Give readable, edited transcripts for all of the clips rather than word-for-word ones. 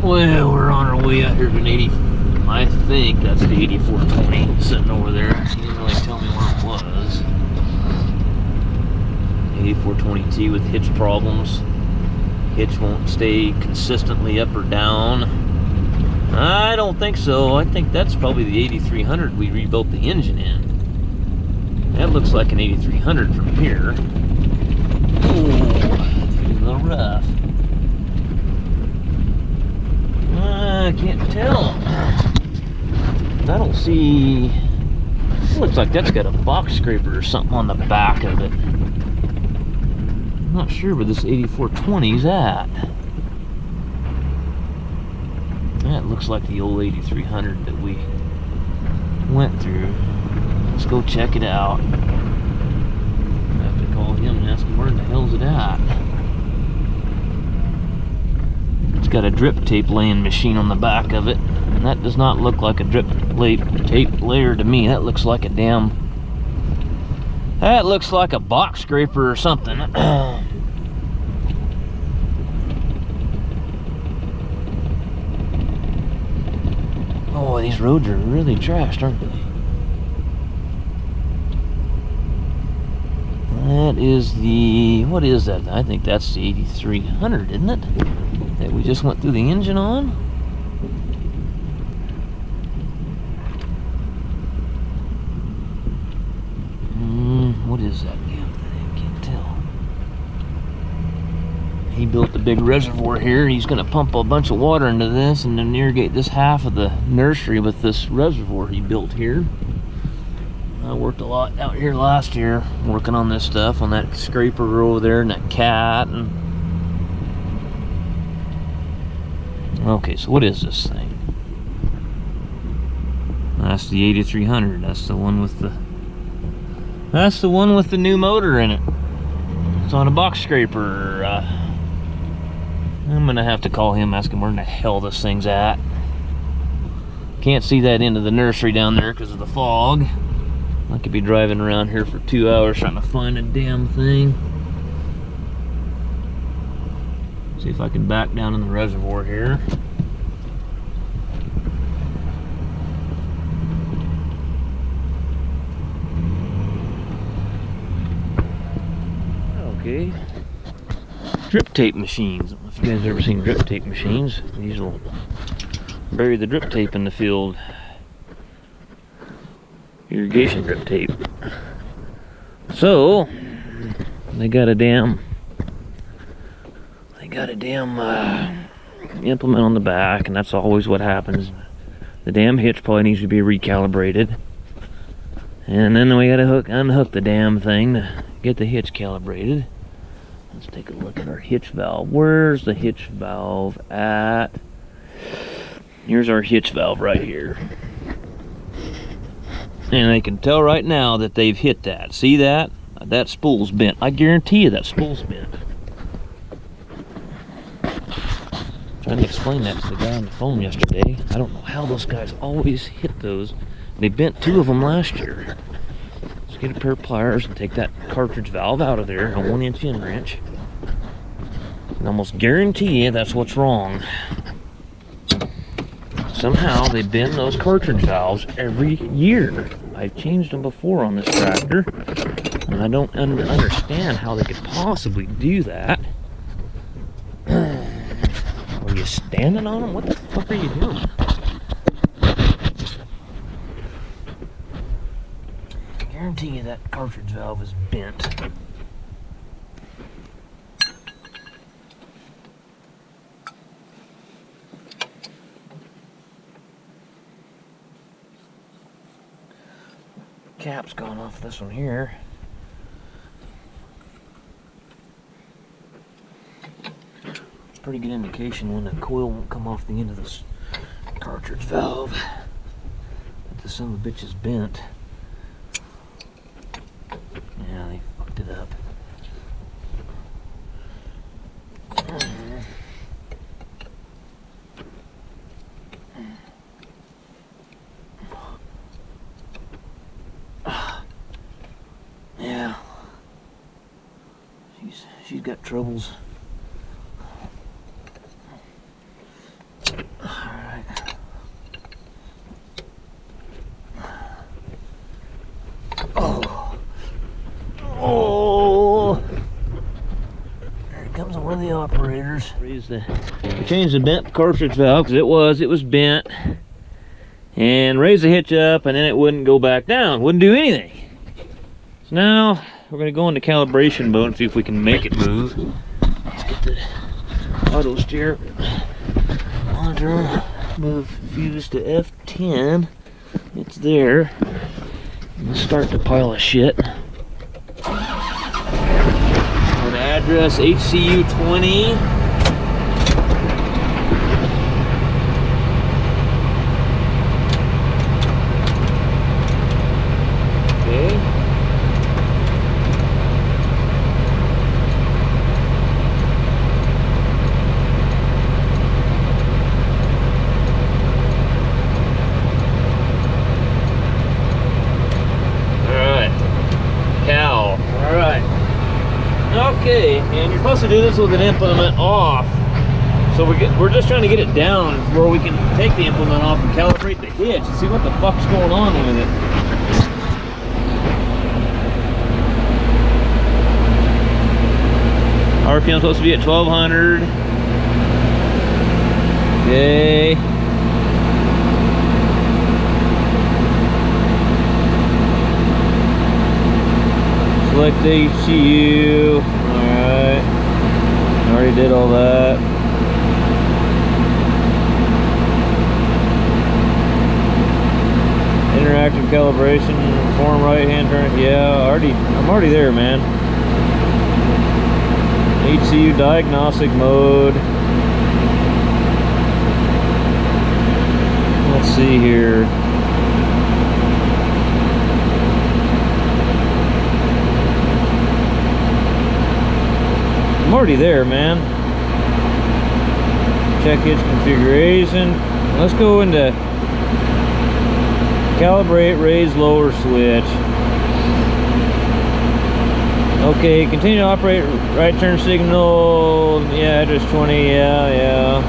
Well, we're on our way out here to an 80. I think that's the 8420 sitting over there. He didn't really tell me where it was. 8420T with hitch problems. Hitch won't stay consistently up or down. I don't think so. I think that's probably the 8300 we rebuilt the engine in. That looks like an 8300 from here. Ooh, a little rough. I can't tell. I don't see. It looks like that's got a box scraper or something on the back of it. I'm not sure where this 8420's at. That looks like the old 8300 that we went through. Let's go check it out. I have to call him and ask him where the hell's it at. It's got a drip tape laying machine on the back of it, and that does not look like a drip tape layer to me. That looks like a that looks like a box scraper or something. Oh, these roads are really trashed, aren't they? That is the, what is that? I think that's the 8300, isn't it? That we just went through the engine on. What is that damn thing? Can't tell. He built a big reservoir here. He's going to pump a bunch of water into this and then irrigate this half of the nursery with this reservoir he built here. I worked a lot out here last year working on this stuff, on that scraper over there and that cat. And okay, so what is this thing? That's the 8300. That's the one with the new motor in it. It's on a box scraper. I'm gonna have to call him, ask him where in the hell this thing's at. Can't see that into the nursery down there because of the fog. I could be driving around here for 2 hours trying to find a damn thing. See if I can back down in the reservoir here. Okay. Drip tape machines. I don't know if you guys have ever seen drip tape machines. These will bury the drip tape in the field. Irrigation drip tape. So they got a damn implement on the back, and that's always what happens. The damn hitch probably needs to be recalibrated, and then we gotta unhook the damn thing to get the hitch calibrated. Let's take a look at our hitch valve. Where's the hitch valve at? Here's our hitch valve right here. And I can tell right now that they've hit that. See that? That spool's bent. I guarantee you that spool's bent. Trying to explain that to the guy on the phone yesterday. I don't know how those guys always hit those. They bent 2 of them last year. Let's get a pair of pliers and take that cartridge valve out of there, a 1-inch end wrench. And almost guarantee you that's what's wrong. Somehow they bend those cartridge valves every year. I've changed them before on this tractor, and I don't understand how they could possibly do that. Are you standing on them? What the fuck are you doing? I guarantee you that cartridge valve is bent. Cap's gone off this one here. Pretty good indication when the coil won't come off the end of this cartridge valve. But the son of a bitch is bent. Yeah, they fucked it up. Yeah. She's got troubles. we changed the bent cartridge valve because it was bent, and raised the hitch up, and then it wouldn't go back down, wouldn't do anything. So now we're going to go into calibration mode and see if we can make it move. Let's get the auto steer monitor, move fuse to F10. It's there. Let's start the pile of shit. Go to address HCU 20. Okay. Okay, and you're supposed to do this with an implement off. So we're just trying to get it down where we can take the implement off and calibrate the hitch and see what the fuck's going on with it. RPM supposed to be at 1200. Okay. Select the HCU. Alright. Already did all that. Interactive calibration, form right hand turn. Yeah, I'm already there, man. HCU diagnostic mode. Let's see here. I'm already there, man. Check hitch configuration. Let's go into calibrate, raise, lower switch. Okay, continue to operate right turn signal. Yeah, address 20. Yeah.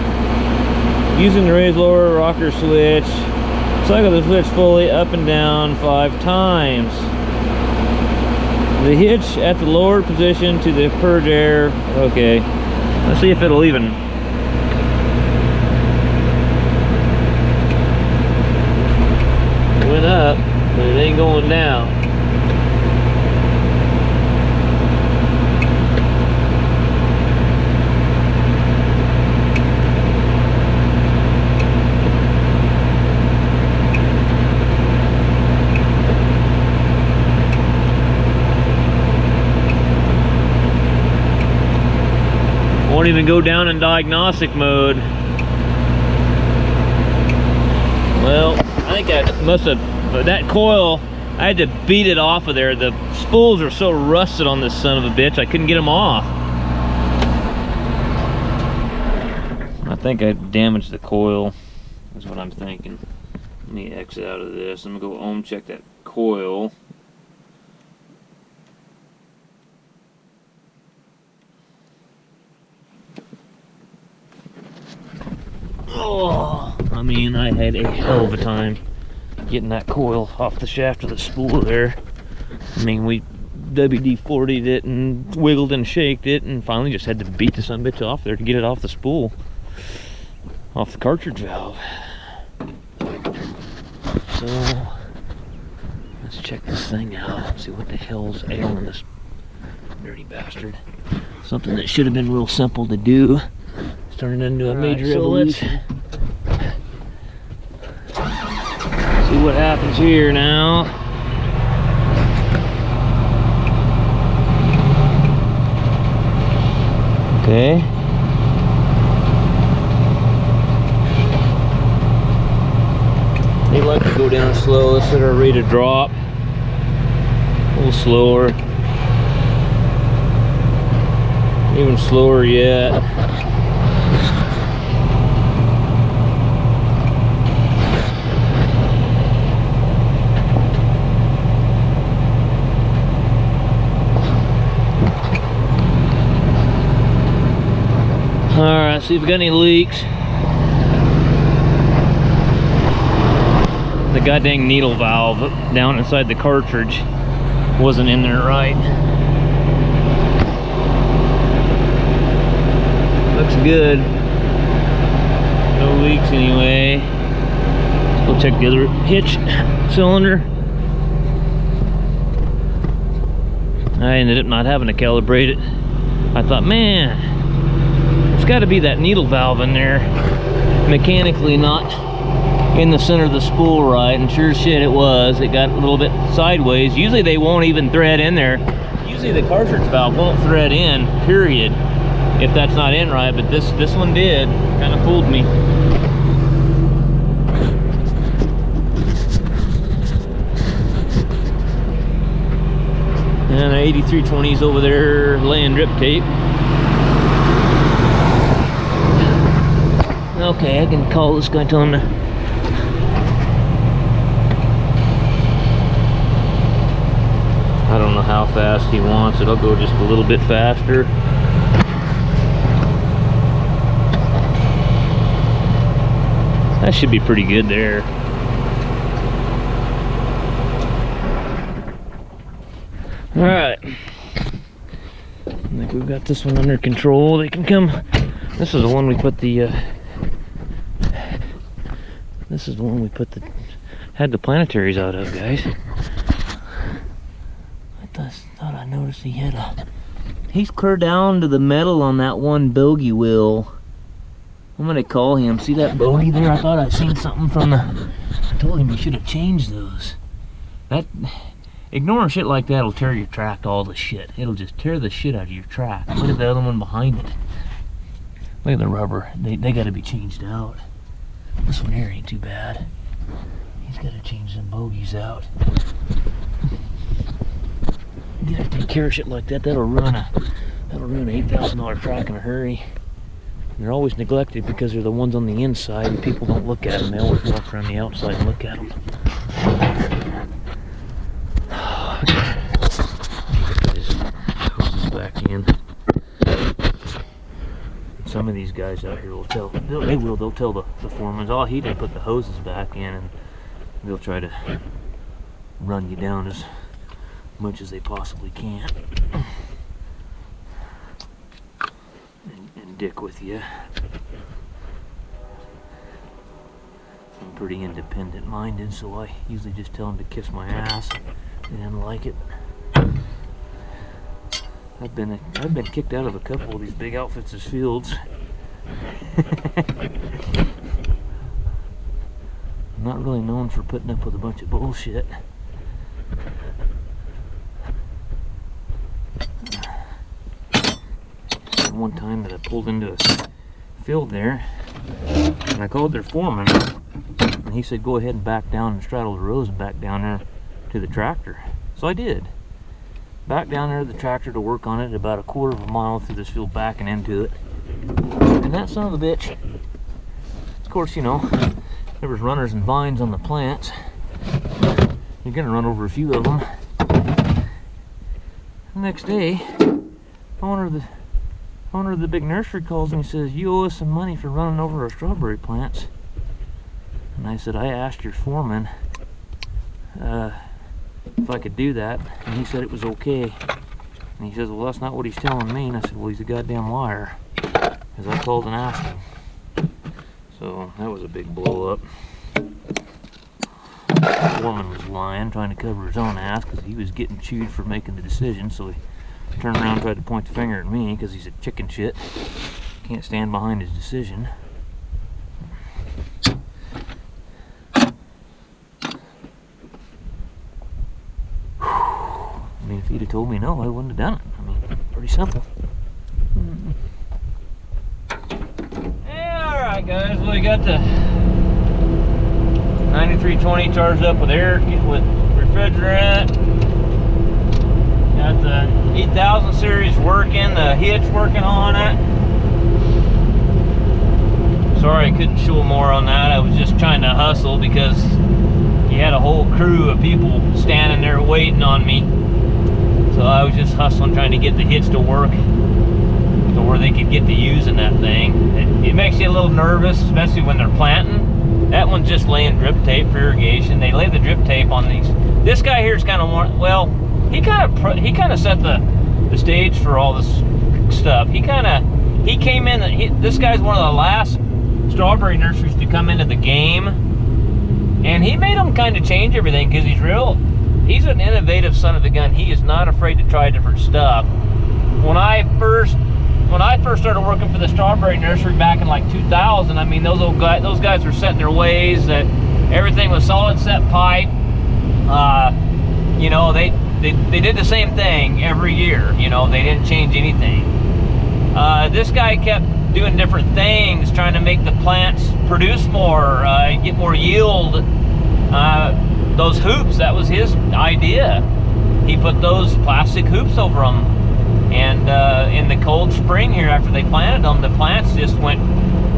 Using the raise, lower rocker switch. Cycle the switch fully up and down 5 times. The hitch at the lower position to the purge air. Okay, let's see if it'll even. It went up, but it ain't going down. Won't even go down in diagnostic mode. Well, I think I must have, that coil, I had to beat it off of there. The spools are so rusted on this son of a bitch, I couldn't get them off. I think I damaged the coil, is what I'm thinking. Let me exit out of this. I'm gonna go ohm check that coil. Oh, I mean, I had a hell of a time getting that coil off the shaft of the spool there. I mean, we WD-40'd it and wiggled and shaked it, and finally just had to beat the son of a bitch off there to get it off the spool, off the cartridge valve. So let's check this thing out, see what the hell's ailing this dirty bastard. Something that should have been real simple to do. It's turning into a major evolution. See what happens here now. Okay. They like to go down slow. Let's set our rate of drop a little slower. Even slower yet. Alright, see if we got any leaks. The goddamn needle valve down inside the cartridge wasn't in there right. Looks good. No leaks anyway. We'll check the other hitch cylinder. I ended up not having to calibrate it. I thought, man, it's got to be that needle valve in there, mechanically not in the center of the spool right, and sure as shit it was. It got a little bit sideways. Usually they won't even thread in there. Usually the cartridge valve won't thread in, period, if that's not in right, but this one did. Kind of fooled me. And the 8320's over there laying drip tape. Okay, I can call this guy, tell him to... I don't know how fast he wants it. I'll go just a little bit faster. That should be pretty good there. Alright, I think we've got this one under control. They can come. This is the one we put the had the planetaries out of, guys. I thought I noticed he had he's clear down to the metal on that one bogey wheel. I'm gonna call him. See that bogey there? I thought I seen something from the... I told him he should have changed those. Ignoring shit like that will tear your track all the shit. It'll just tear the shit out of your track. Look at the other one behind it. Look at the rubber. They gotta be changed out. This one here ain't too bad. He's gotta change them bogies out. You gotta take care of shit like that. That'll ruin an $8,000 track in a hurry. And they're always neglected because they're the ones on the inside and people don't look at them. They always walk around the outside and look at them. Back in. Some of these guys out here will tell. They'll tell the foreman, oh, he didn't put the hoses back in, and they'll try to run you down as much as they possibly can and dick with you. I'm pretty independent minded, so I usually just tell them to kiss my ass. They didn't like it. I've been kicked out of a couple of these big outfits as fields. I'm not really known for putting up with a bunch of bullshit. One time that I pulled into a field there, and I called their foreman, and he said, go ahead and back down and straddle the rows and back down there to the tractor. So I did. Back down there to the tractor to work on it about a quarter of a mile through this field, backing into it. And that son of a bitch, of course, you know, there was runners and vines on the plants. You're gonna run over a few of them. The next day, owner of the big nursery calls me and says, you owe us some money for running over our strawberry plants. And I said, I asked your foreman if I could do that, and he said it was okay. And he says, well, that's not what he's telling me. And I said, well, he's a goddamn liar, because I called and asked him. So that was a big blow up. The foreman was lying, trying to cover his own ass because he was getting chewed for making the decision. So he turned around and tried to point the finger at me because he's a chicken shit. Can't stand behind his decision. I mean, if he'd have told me no, I wouldn't have done it. I mean, pretty simple. Yeah, alright guys, well, we got the 9320 charged up with air, with refrigerant. Got the 8000 series working, the hitch working on it. Sorry I couldn't show more on that. I was just trying to hustle because you had a whole crew of people standing there waiting on me. So I was just hustling, trying to get the hitch to work to where they could get to using that thing. It makes you a little nervous, especially when they're planting. That one's just laying drip tape for irrigation. They lay the drip tape on these. This guy here is kind of more, well, he kind of set the stage for all this stuff. He kind of He came in, this guy's one of the last strawberry nurseries to come into the game, and he made them kind of change everything, because he's an innovative son of a gun. He is not afraid to try different stuff. When I first started working for the strawberry nursery back in like 2000, I mean, those guys were set in their ways, that everything was solid set pipe. You know, they did the same thing every year. You know, they didn't change anything. This guy kept doing different things, trying to make the plants produce more, get more yield. Those hoops, that was his idea. He put those plastic hoops over them. And in the cold spring here, after they planted them, the plants just went,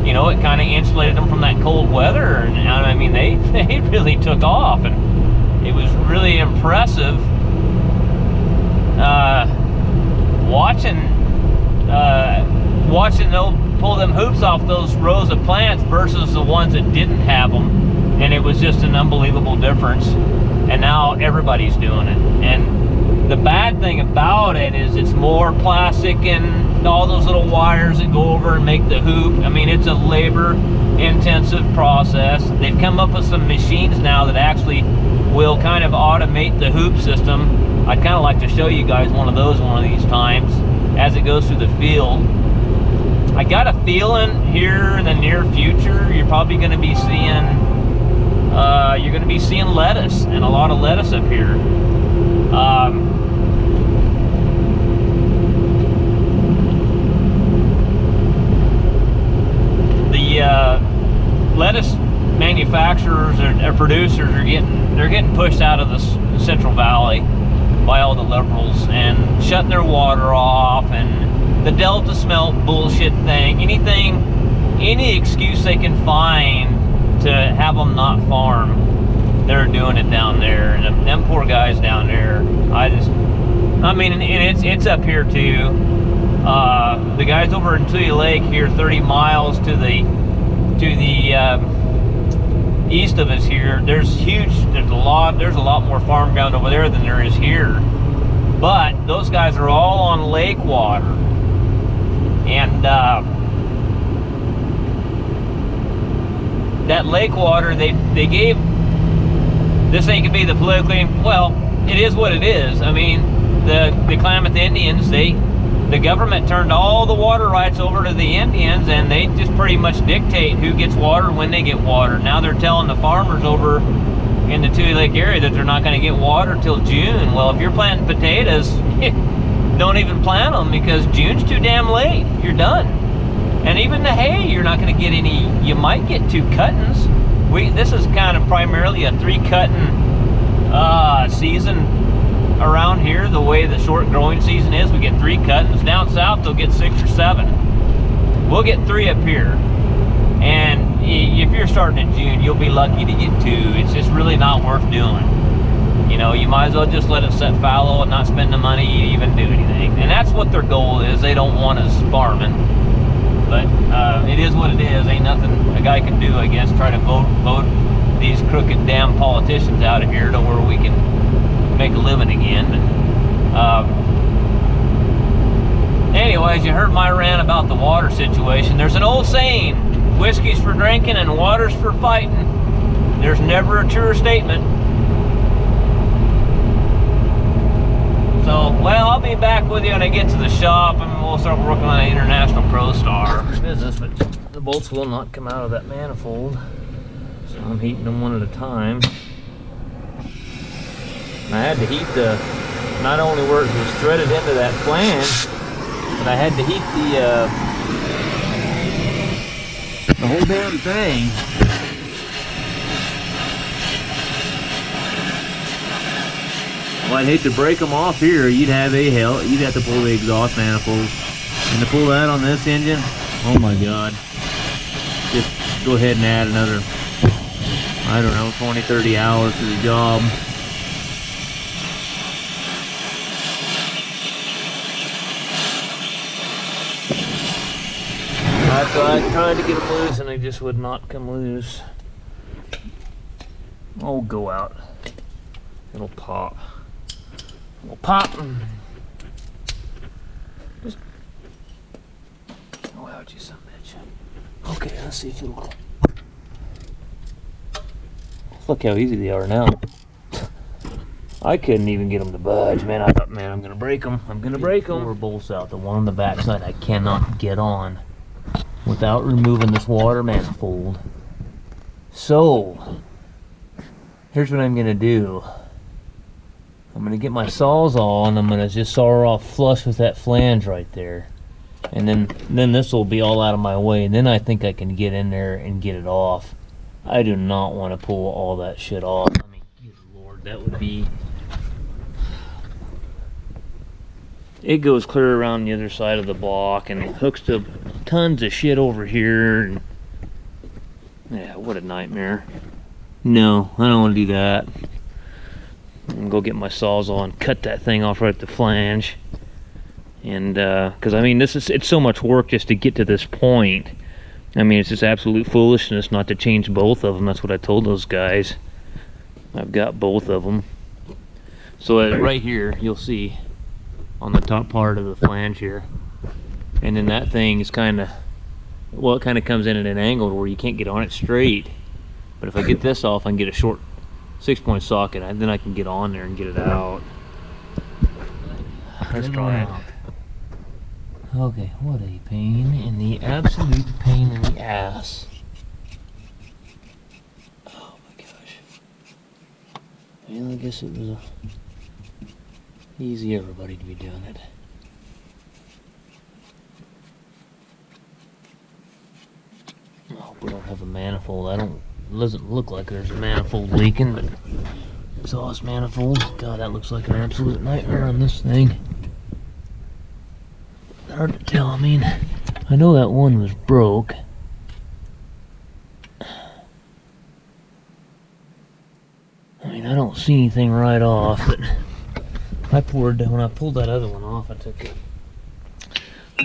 you know, it kind of insulated them from that cold weather. And I mean, they really took off. And it was really impressive watching them pull them hoops off those rows of plants versus the ones that didn't have them. And it was just an unbelievable difference. And now everybody's doing it. And the bad thing about it is it's more plastic and all those little wires that go over and make the hoop. I mean, it's a labor-intensive process. They've come up with some machines now that actually will kind of automate the hoop system. I'd kind of like to show you guys one of those one of these times as it goes through the field. I got a feeling here in the near future, you're probably going to be seeing lettuce, and a lot of lettuce up here. The lettuce manufacturers or producers are getting pushed out of the Central Valley by all the liberals and shutting their water off, and the Delta smelt bullshit thing. Any excuse they can find to have them not farm, they're doing it down there. And them poor guys down there, I mean, and it's up here too. The guys over in Tule Lake here, 30 miles to the east of us here, there's a lot more farm ground over there than there is here. But those guys are all on lake water, and that lake water, they gave, this ain't gonna be the politically, well, it is what it is. I mean, the Klamath Indians, the government turned all the water rights over to the Indians, and they just pretty much dictate who gets water when they get water. Now they're telling the farmers over in the Tule Lake area that they're not going to get water till June. Well, if you're planting potatoes, don't even plant them, because June's too damn late. You're done. And even the hay, you're not going to get any. You might get 2 cuttings. This is kind of primarily a 3 cutting season around here. The way the short growing season is, we get 3 cuttings. Down south, they'll get 6 or 7. We'll get 3 up here. And if you're starting in June, you'll be lucky to get 2. It's just really not worth doing. You know, you might as well just let it set fallow and not spend the money to even do anything. And that's what their goal is. They don't want us farming. But it is what it is. Ain't nothing a guy can do, I guess. Try to vote these crooked damn politicians out of here to where we can make a living again. Anyways, you heard my rant about the water situation. There's an old saying, whiskey's for drinking and water's for fighting. There's never a truer statement. So, well, I'll be back with you when I get to the shop, and we'll start working on the International ProStar business, but the bolts will not come out of that manifold, so I'm heating them one at a time. And I had to heat not only where it was threaded into that flange, but I had to heat the whole damn thing. Well, I'd hate to break them off here. You'd have to pull the exhaust manifold. And to pull that on this engine, oh my God. Just go ahead and add another, I don't know, 20, 30 hours to the job. I tried to get them loose and they just would not come loose. Oh, go out. It'll pop. It'll pop. Just, oh, out, you son of a bitch. Okay, let's see if it'll... Look how easy they are now. I couldn't even get them to budge, man. I thought, man, I'm gonna break them. I'm gonna break them. 4 bolts out. The one on the back side I cannot get on without removing this water manifold. So, here's what I'm gonna do. I'm gonna get my Sawzall and I'm gonna just saw her off flush with that flange right there. And then this will be all out of my way. And then I think I can get in there and get it off. I do not want to pull all that shit off. I mean, good Lord, that would be... It goes clear around the other side of the block and it hooks to tons of shit over here. And yeah, what a nightmare. No, I don't want to do that. I'm gonna go get my Sawzall and cut that thing off right at the flange. And because I mean, it's so much work just to get to this point. I mean, it's just absolute foolishness not to change both of them. That's what I told those guys. I've got both of them. So right here, you'll see on the top part of the flange here. And then that thing is kind of, well, it kind of comes in at an angle where you can't get on it straight. But if I get this off, I can get a short 6-point socket. And then I can get on there and get it out. Let's try it. Okay, what a pain in the absolute pain in the ass. Oh my gosh. Well, I guess it was easy everybody to be doing it. I hope we don't have a manifold. It doesn't look like there's a manifold leaking, but exhaust manifold. God, that looks like an absolute nightmare on this thing. Hard to tell. I mean, I know that one was broke. I mean, I don't see anything right off, but when I pulled that other one off, I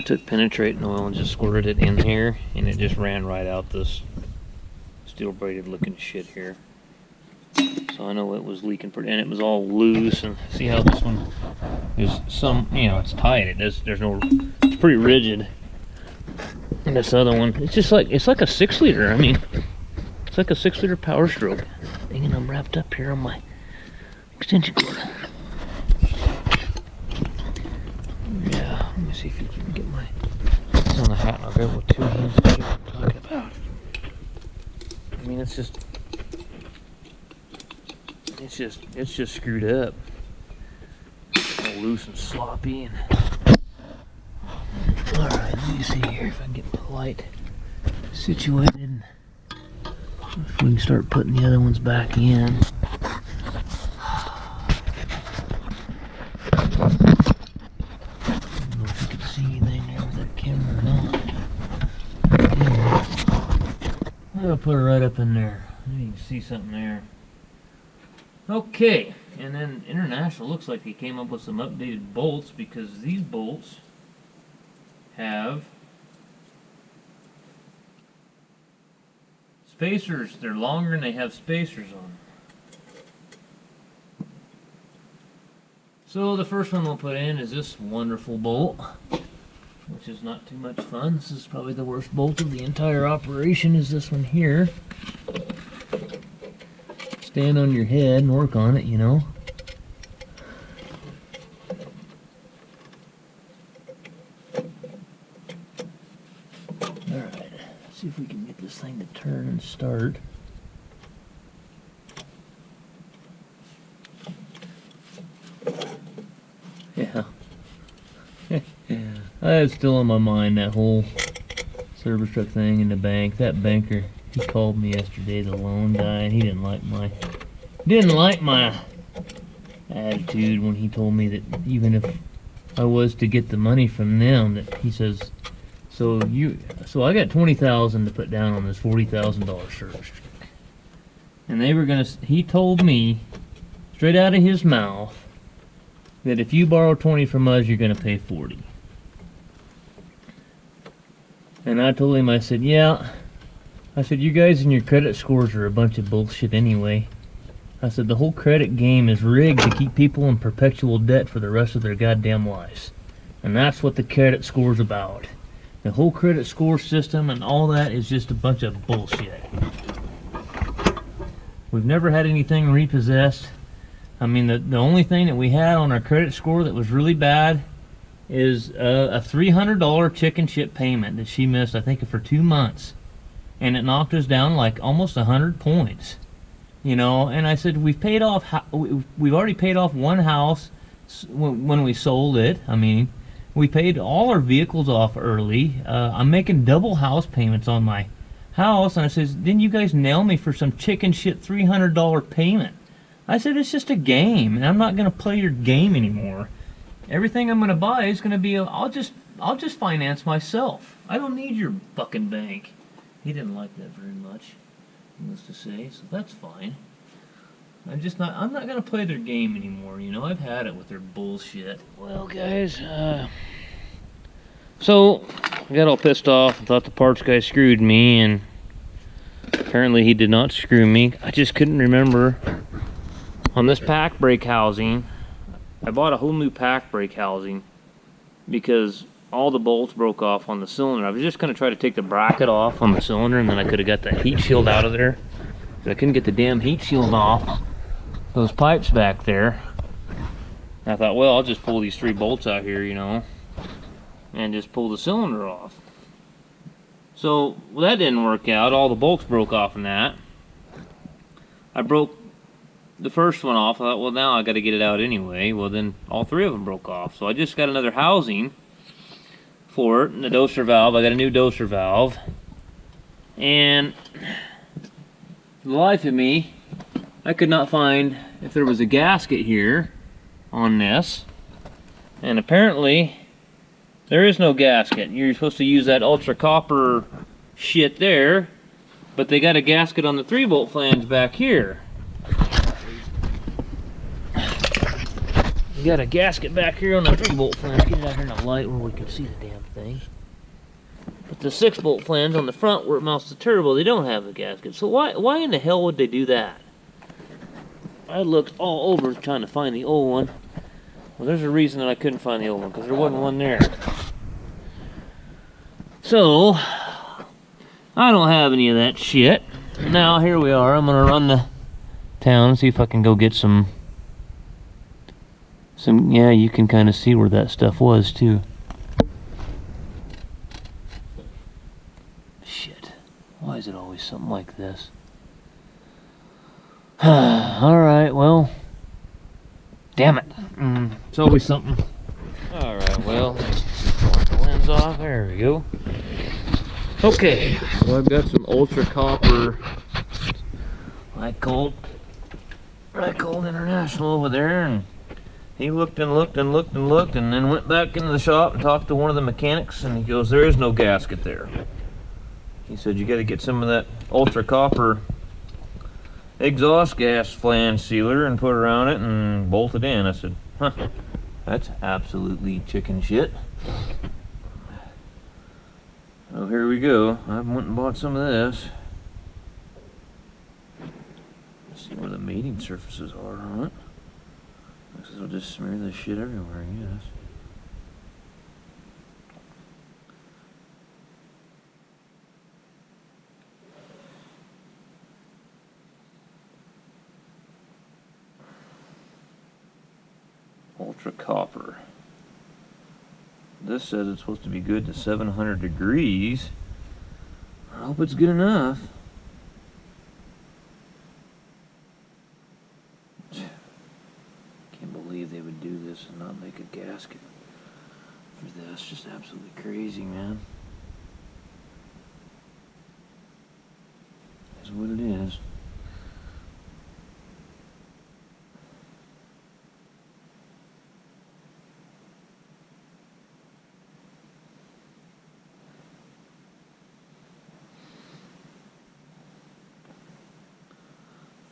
took penetrating oil and just squirted it in here, and it just ran right out this steel braided looking shit here. So I know it was leaking pretty, and it was all loose. And see how this one is it's tight. There's no, it's pretty rigid. And this other one, it's like a 6-liter. I mean, it's like a 6-liter Power Stroke. Dang it, I'm wrapped up here on my extension cord. Yeah, let me see if you can get my on the hat. And I'll grab it with 2 hands. That's what I'm talking about. I mean, it's just screwed up. It's all loose and sloppy. And all right, let me see here if I can get my light situated. If we can start putting the other ones back in. I don't know if you can see anything there with that camera or not. Yeah. I'll put it right up in there. You can see something there. Okay, and then International looks like they came up with some updated bolts, because these bolts have spacers. They're longer and they have spacers on them. So the first one we'll put in is this wonderful bolt, which is not too much fun. This is probably the worst bolt of the entire operation, is this one here. Stand on your head and work on it, you know. Alright, see if we can get this thing to turn and start. Yeah. That's still on my mind, that whole service truck thing in the bank. That banker, he called me yesterday, the loan guy, and he didn't like my attitude when he told me that even if I was to get the money from them, that he says, so I got $20,000 to put down on this $40,000 service truck, and they were gonna. He told me straight out of his mouth that if you borrow 20 from us, you're gonna pay 40. And I told him, I said, yeah. I said, you guys and your credit scores are a bunch of bullshit anyway. I said, the whole credit game is rigged to keep people in perpetual debt for the rest of their goddamn lives. And that's what the credit score's about. The whole credit score system and all that is just a bunch of bullshit. We've never had anything repossessed. I mean, the only thing that we had on our credit score that was really bad is a $300 chicken chip payment that she missed, I think, for 2 months. And it knocked us down like almost 100 points. You know, and I said, we've already paid off one house when we sold it. I mean, we paid all our vehicles off early. I'm making double house payments on my house. And I says, didn't you guys nail me for some chicken shit $300 payment? I said, it's just a game, and I'm not going to play your game anymore. Everything I'm going to buy is going to be, I'll just finance myself. I don't need your fucking bank. He didn't like that very much, needless to say, so that's fine. I'm not going to play their game anymore, you know. I've had it with their bullshit. Well, guys, so I got all pissed off and thought the parts guy screwed me, and apparently he did not screw me. I just couldn't remember. On this pack brake housing, I bought a whole new pack brake housing because all the bolts broke off on the cylinder. I was just going to try to take the bracket off on the cylinder, and then I could have got the heat shield out of there. But I couldn't get the damn heat shield off those pipes back there. And I thought, well, I'll just pull these 3 bolts out here, you know, and just pull the cylinder off. So, well, that didn't work out. All the bolts broke off in that. I broke the first one off. I thought, well, now I got to get it out anyway. Well, then all 3 of them broke off. So I just got another housing for it, and the doser valve. I got a new doser valve. And for the life of me, I could not find if there was a gasket here on this. And apparently, there is no gasket. You're supposed to use that ultra copper shit there, but they got a gasket on the 3-bolt flange back here. You got a gasket back here on the 3-bolt flange. Get it out here in the light where we can see the damn thing. But the 6-bolt flange on the front where it mounts the turbo, they don't have a gasket. So why in the hell would they do that? I looked all over trying to find the old one. Well, there's a reason that I couldn't find the old one, because there wasn't one there. So, I don't have any of that shit. Now, here we are. I'm going to run to town and see if I can go get some, yeah, you can kind of see where that stuff was, too. Shit. Why is it always something like this? Alright, well. Damn it. It's always something. Alright, well. Put the lens off. There we go. Okay. Well, I've got some ultra copper. I called International over there, and he looked and looked and looked and looked, and then went back into the shop and talked to one of the mechanics, and he goes, there is no gasket there. He said, you got to get some of that ultra copper exhaust gas flange sealer and put it around it and bolt it in. I said, huh, that's absolutely chicken shit. Well, here we go. I went and bought some of this. Let's see where the mating surfaces are on it. I guess I'll just smear this shit everywhere, I guess. Ultra copper. This says it's supposed to be good to 700 degrees. I hope it's good enough. Can't believe they would do this and not make a gasket for this. Just absolutely crazy, man. That's what it is.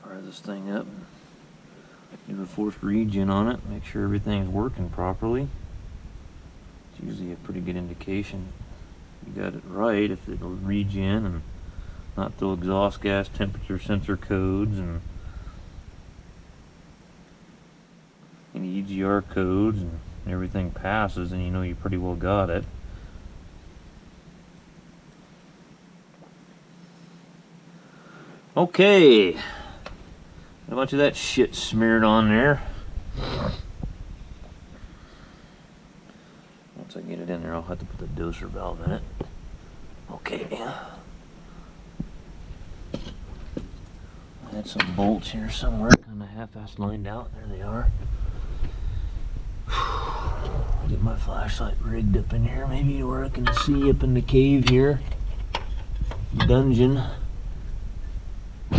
Fire this thing up, do a forced regen on it, make sure everything's working properly. It's usually a pretty good indication you got it right if it'll regen and not throw exhaust gas temperature sensor codes and any EGR codes, and everything passes, and you know you pretty well got it. Okay, got a bunch of that shit smeared on there. Once I get it in there, I'll have to put the doser valve in it. Okay. I had some bolts here somewhere, kind of half-assed lined out. There they are. Get my flashlight rigged up in here, maybe where I can see up in the cave here. Dungeon. I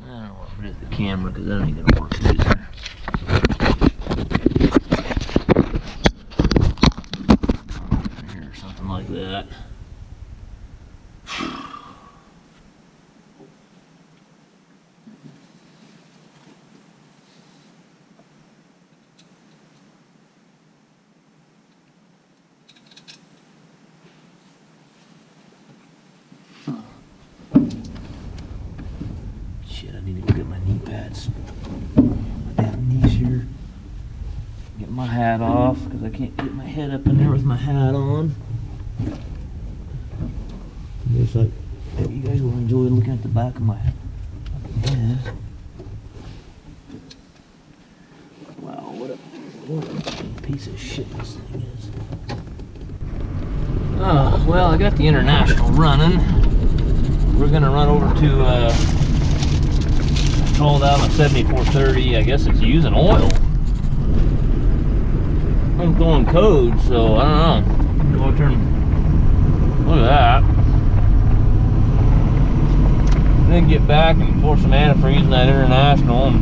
don't know what to do with the camera because that ain't gonna work either. Here, something like that. Shit, I need to go get my knee pads. My damn knees here. Get my hat off because I can't get my head up in there with my hat on. Looks like you guys will enjoy looking at the back of my head. Wow, what a piece of shit this thing is. Oh, well, I got the International running. We're gonna run over to I called out on 7430. I guess it's using oil. I'm going code, so I don't know. Go turn. Look at that. Then get back and pour some antifreeze in that International and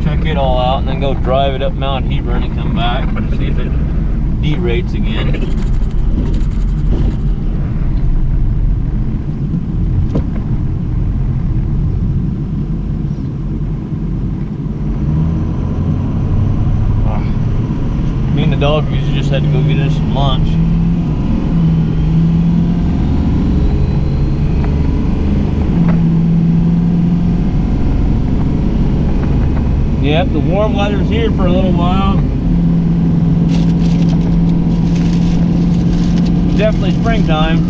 check it all out, and then go drive it up Mount Hebron and come back and see if it derates again. Me and the dog usually just had to go get us some lunch. Yep, the warm weather's here for a little while. Definitely springtime.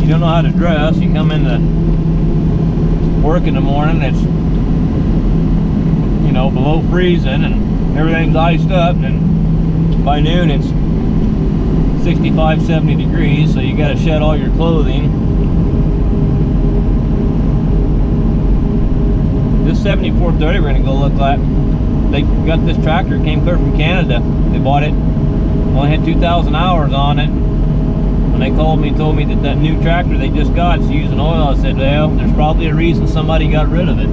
You don't know how to dress. You come into work in the morning, it's, you know, below freezing and everything's iced up, and by noon it's 65, 70 degrees, so you got to shed all your clothing. This 7430 we're going to go look at. They got this tractor, it came clear from Canada. They bought it, only had 2,000 hours on it. When they called me and told me that that new tractor they just got is using oil, I said, well, there's probably a reason somebody got rid of it.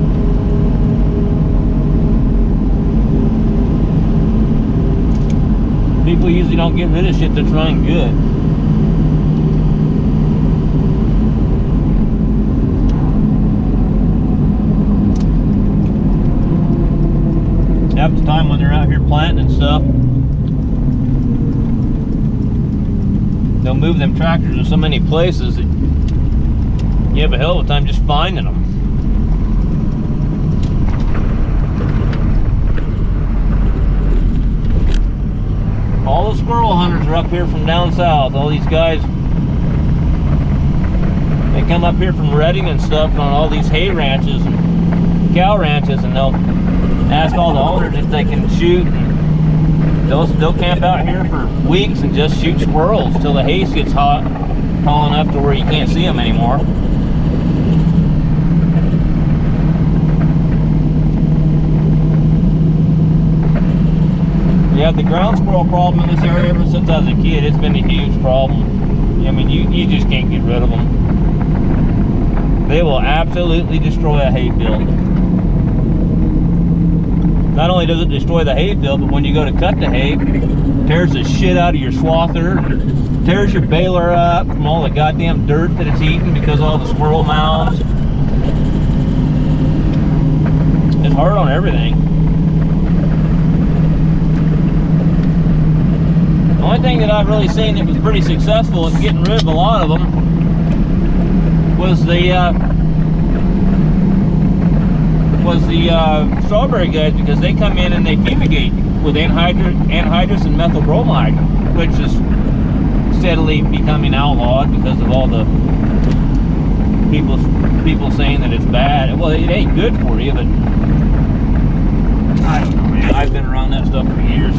People usually don't get rid of shit that's running good. Half the time when they're out here planting and stuff, they'll move them tractors in so many places that you have a hell of a time just finding them. All the squirrel hunters are up here from down south. All these guys, they come up here from Redding and stuff on all these hay ranches and cow ranches, and they'll ask all the owners if they can shoot. They'll camp out here for weeks and just shoot squirrels till the hay gets hot, tall enough to where you can't see them anymore. Yeah, the ground squirrel problem in this area ever since I was a kid, it's been a huge problem. I mean, you just can't get rid of them. They will absolutely destroy a hayfield. Not only does it destroy the hayfield, but when you go to cut the hay, it tears the shit out of your swather, tears your baler up from all the goddamn dirt that it's eating because of all the squirrel mounds. It's hard on everything. The only thing that I've really seen that was pretty successful in getting rid of a lot of them was the strawberry guys, because they come in and they fumigate with anhydrous and methyl bromide, which is steadily becoming outlawed because of all the people saying that it's bad. Well, it ain't good for you, but I don't know, man. I've been around that stuff for years.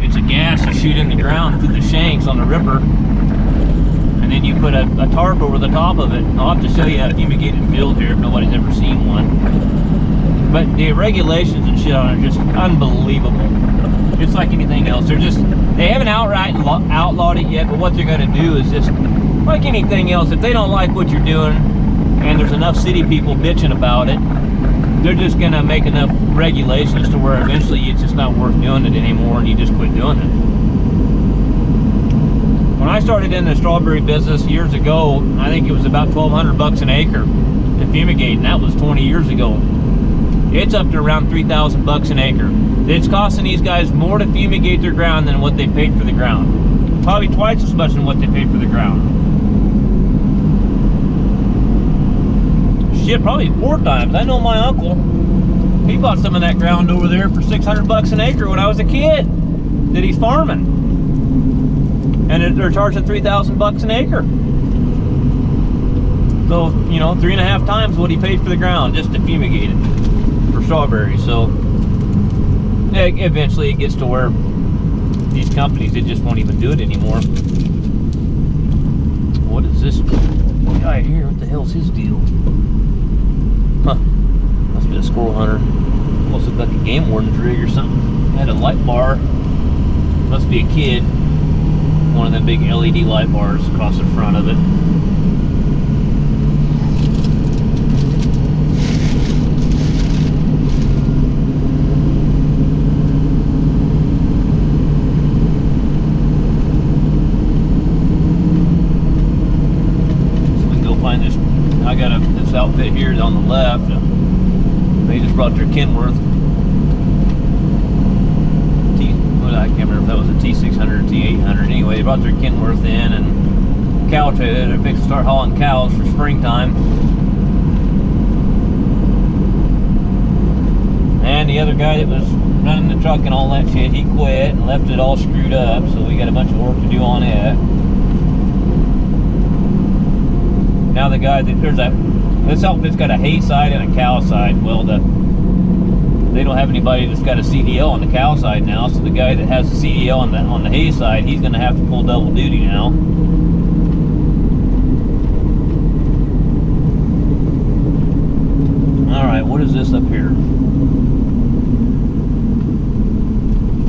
It's a gas you shoot in the ground through the shanks on the ripper, and then you put a tarp over the top of it. I'll have to show you a fumigated field here if nobody's ever seen one. But the regulations and shit on it are just unbelievable. It's like anything else. They haven't outright outlawed it yet, but what they're going to do is just like anything else. If they don't like what you're doing, and there's enough city people bitching about it, they're just going to make enough regulations to where eventually it's just not worth doing it anymore, and you just quit doing it. When I started in the strawberry business years ago, I think it was about $1,200 an acre to fumigate, and that was 20 years ago. It's up to around $3,000 an acre. It's costing these guys more to fumigate their ground than what they paid for the ground. Probably twice as much than what they paid for the ground. Shit, probably 4 times. I know my uncle, he bought some of that ground over there for $600 an acre when I was a kid that he's farming. And they're charging $3,000 an acre. So, you know, 3.5 times what he paid for the ground just to fumigate it for strawberries. So eventually it gets to where these companies, they just won't even do it anymore. What is this guy here? What the hell's his deal? Huh. Must be a squirrel hunter. Must look like a game warden's rig or something. Had a light bar. Must be a kid. One of them big LED light bars across the front of it. I got this outfit here on the left. They just brought their Kenworth. I can't remember if that was a T600 or T800. Anyway, they brought their Kenworth in and cow trailer. They're fixing to start hauling cows for springtime. And the other guy that was running the truck and all that shit, he quit and left it all screwed up. So we got a bunch of work to do on it. Now the guy that this outfit's got a hay side and a cow side. Well, they don't have anybody that's got a CDL on the cow side now, so the guy that has the CDL on the hay side, he's going to have to pull double duty now. All right, what is this up here?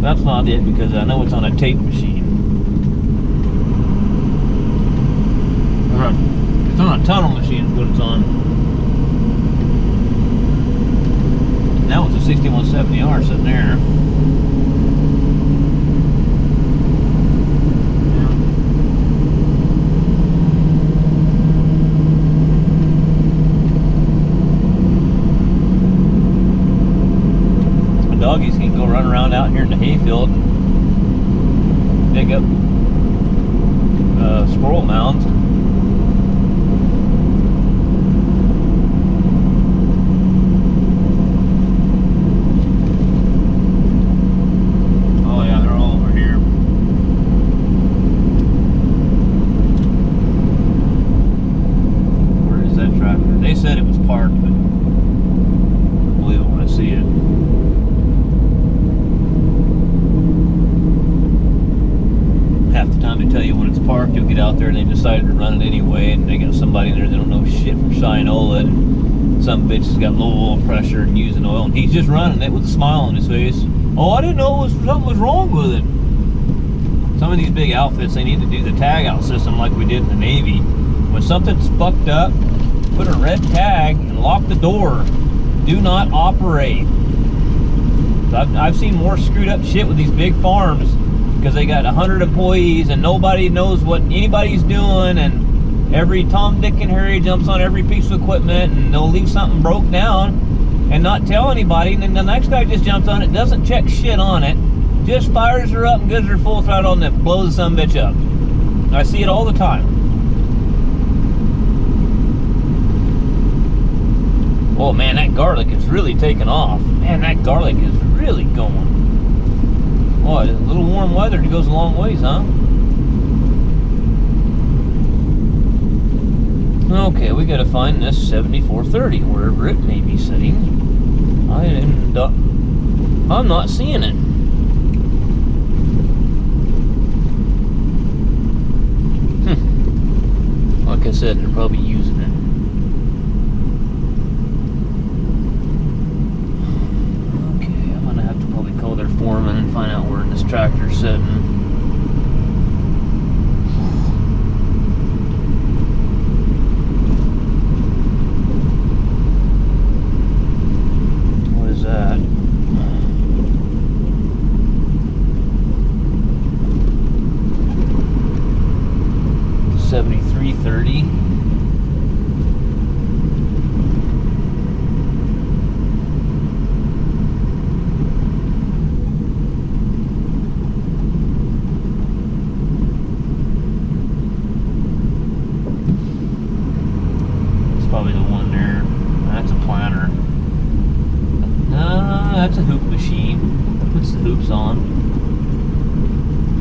That's not it, because I know it's on a tape machine. All right. It's on a tunnel machine is what it's on. That was a 6170R sitting there. The doggies can go run around out here in the hayfield and dig up squirrel mounds. You'll get out there and they decided to run it anyway, and they got somebody in there that don't know shit from Shinola, and some bitch has got low oil pressure and using oil, and he's just running it with a smile on his face. Oh, I didn't know something was wrong with it. Some of these big outfits, they need to do the tag out system like we did in the Navy. When something's fucked up, put a red tag and lock the door. Do not operate. I've seen more screwed up shit with these big farms because they got 100 employees and nobody knows what anybody's doing, and every Tom, Dick, and Harry jumps on every piece of equipment, and they'll leave something broke down and not tell anybody, and then the next guy just jumps on it, doesn't check shit on it, just fires her up and gives her full throttle and then blows the sumbitch up. I see it all the time. Oh man, that garlic is really taking off. Man, that garlic is really going. What, a little warm weather goes a long ways, huh? Okay, we gotta find this 7430, wherever it may be sitting. I'm not seeing it. Like I said, they're probably using it. Okay, I'm gonna have to probably call their foreman and find out where this tractor's sitting. What is that? 7330. It's probably the one there. That's a planter. No, that's a hoop machine. Puts the hoops on.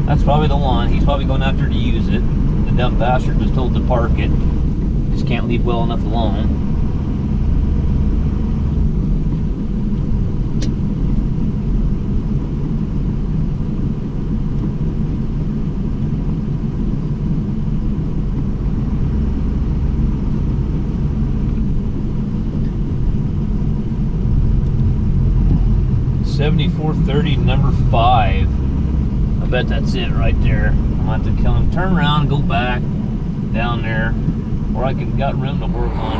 That's probably the one. He's probably going out there to use it. The dumb bastard was told to park it. Just can't leave well enough alone. $74.30, number 5. I bet that's it right there. I'm gonna have to kill him, turn around and go back down there where I got room to work on.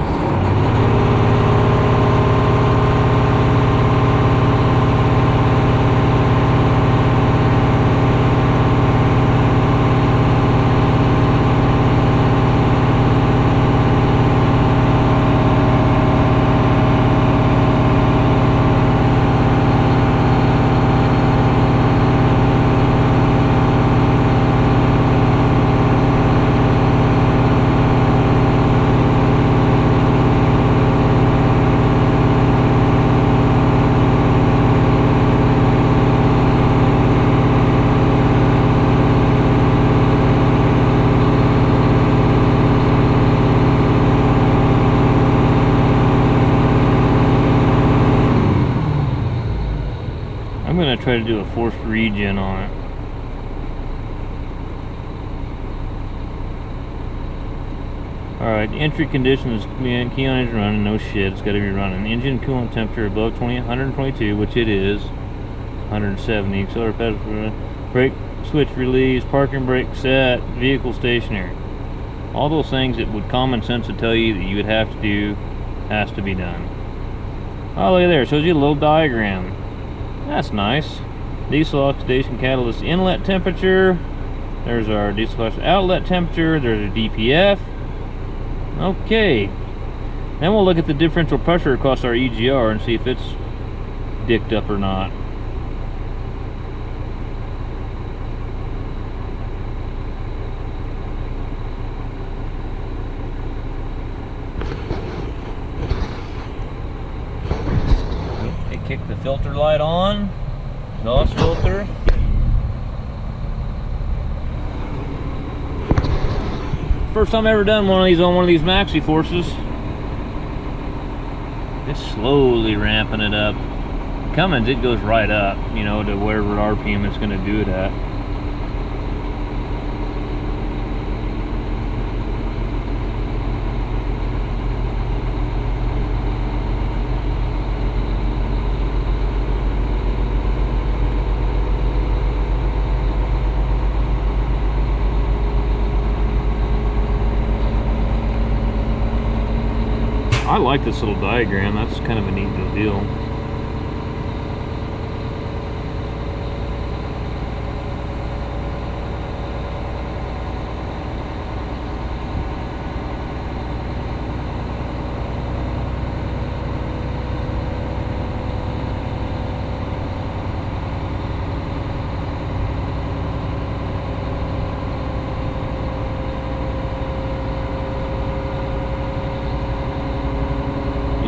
I'm going to try to do a forced regen on it. Alright, entry conditions, key on engine running, no shit, it's got to be running. Engine coolant temperature above 122, which it is, 170. Accelerator pedal, brake switch release, parking brake set, vehicle stationary. All those things that would common sense would tell you that you would have to do, has to be done. Oh, look at there, it shows you a little diagram. That's nice. Diesel oxidation catalyst inlet temperature. There's our diesel outlet temperature. There's a DPF. Okay. Then we'll look at the differential pressure across our EGR and see if it's dicked up or not. Kick the filter light on, exhaust filter. First time I've ever done one of these on one of these Maxxforces. It's slowly ramping it up. Cummins, it goes right up, you know, to wherever RPM it's going to do it at. I like this little diagram. That's kind of a neat little deal.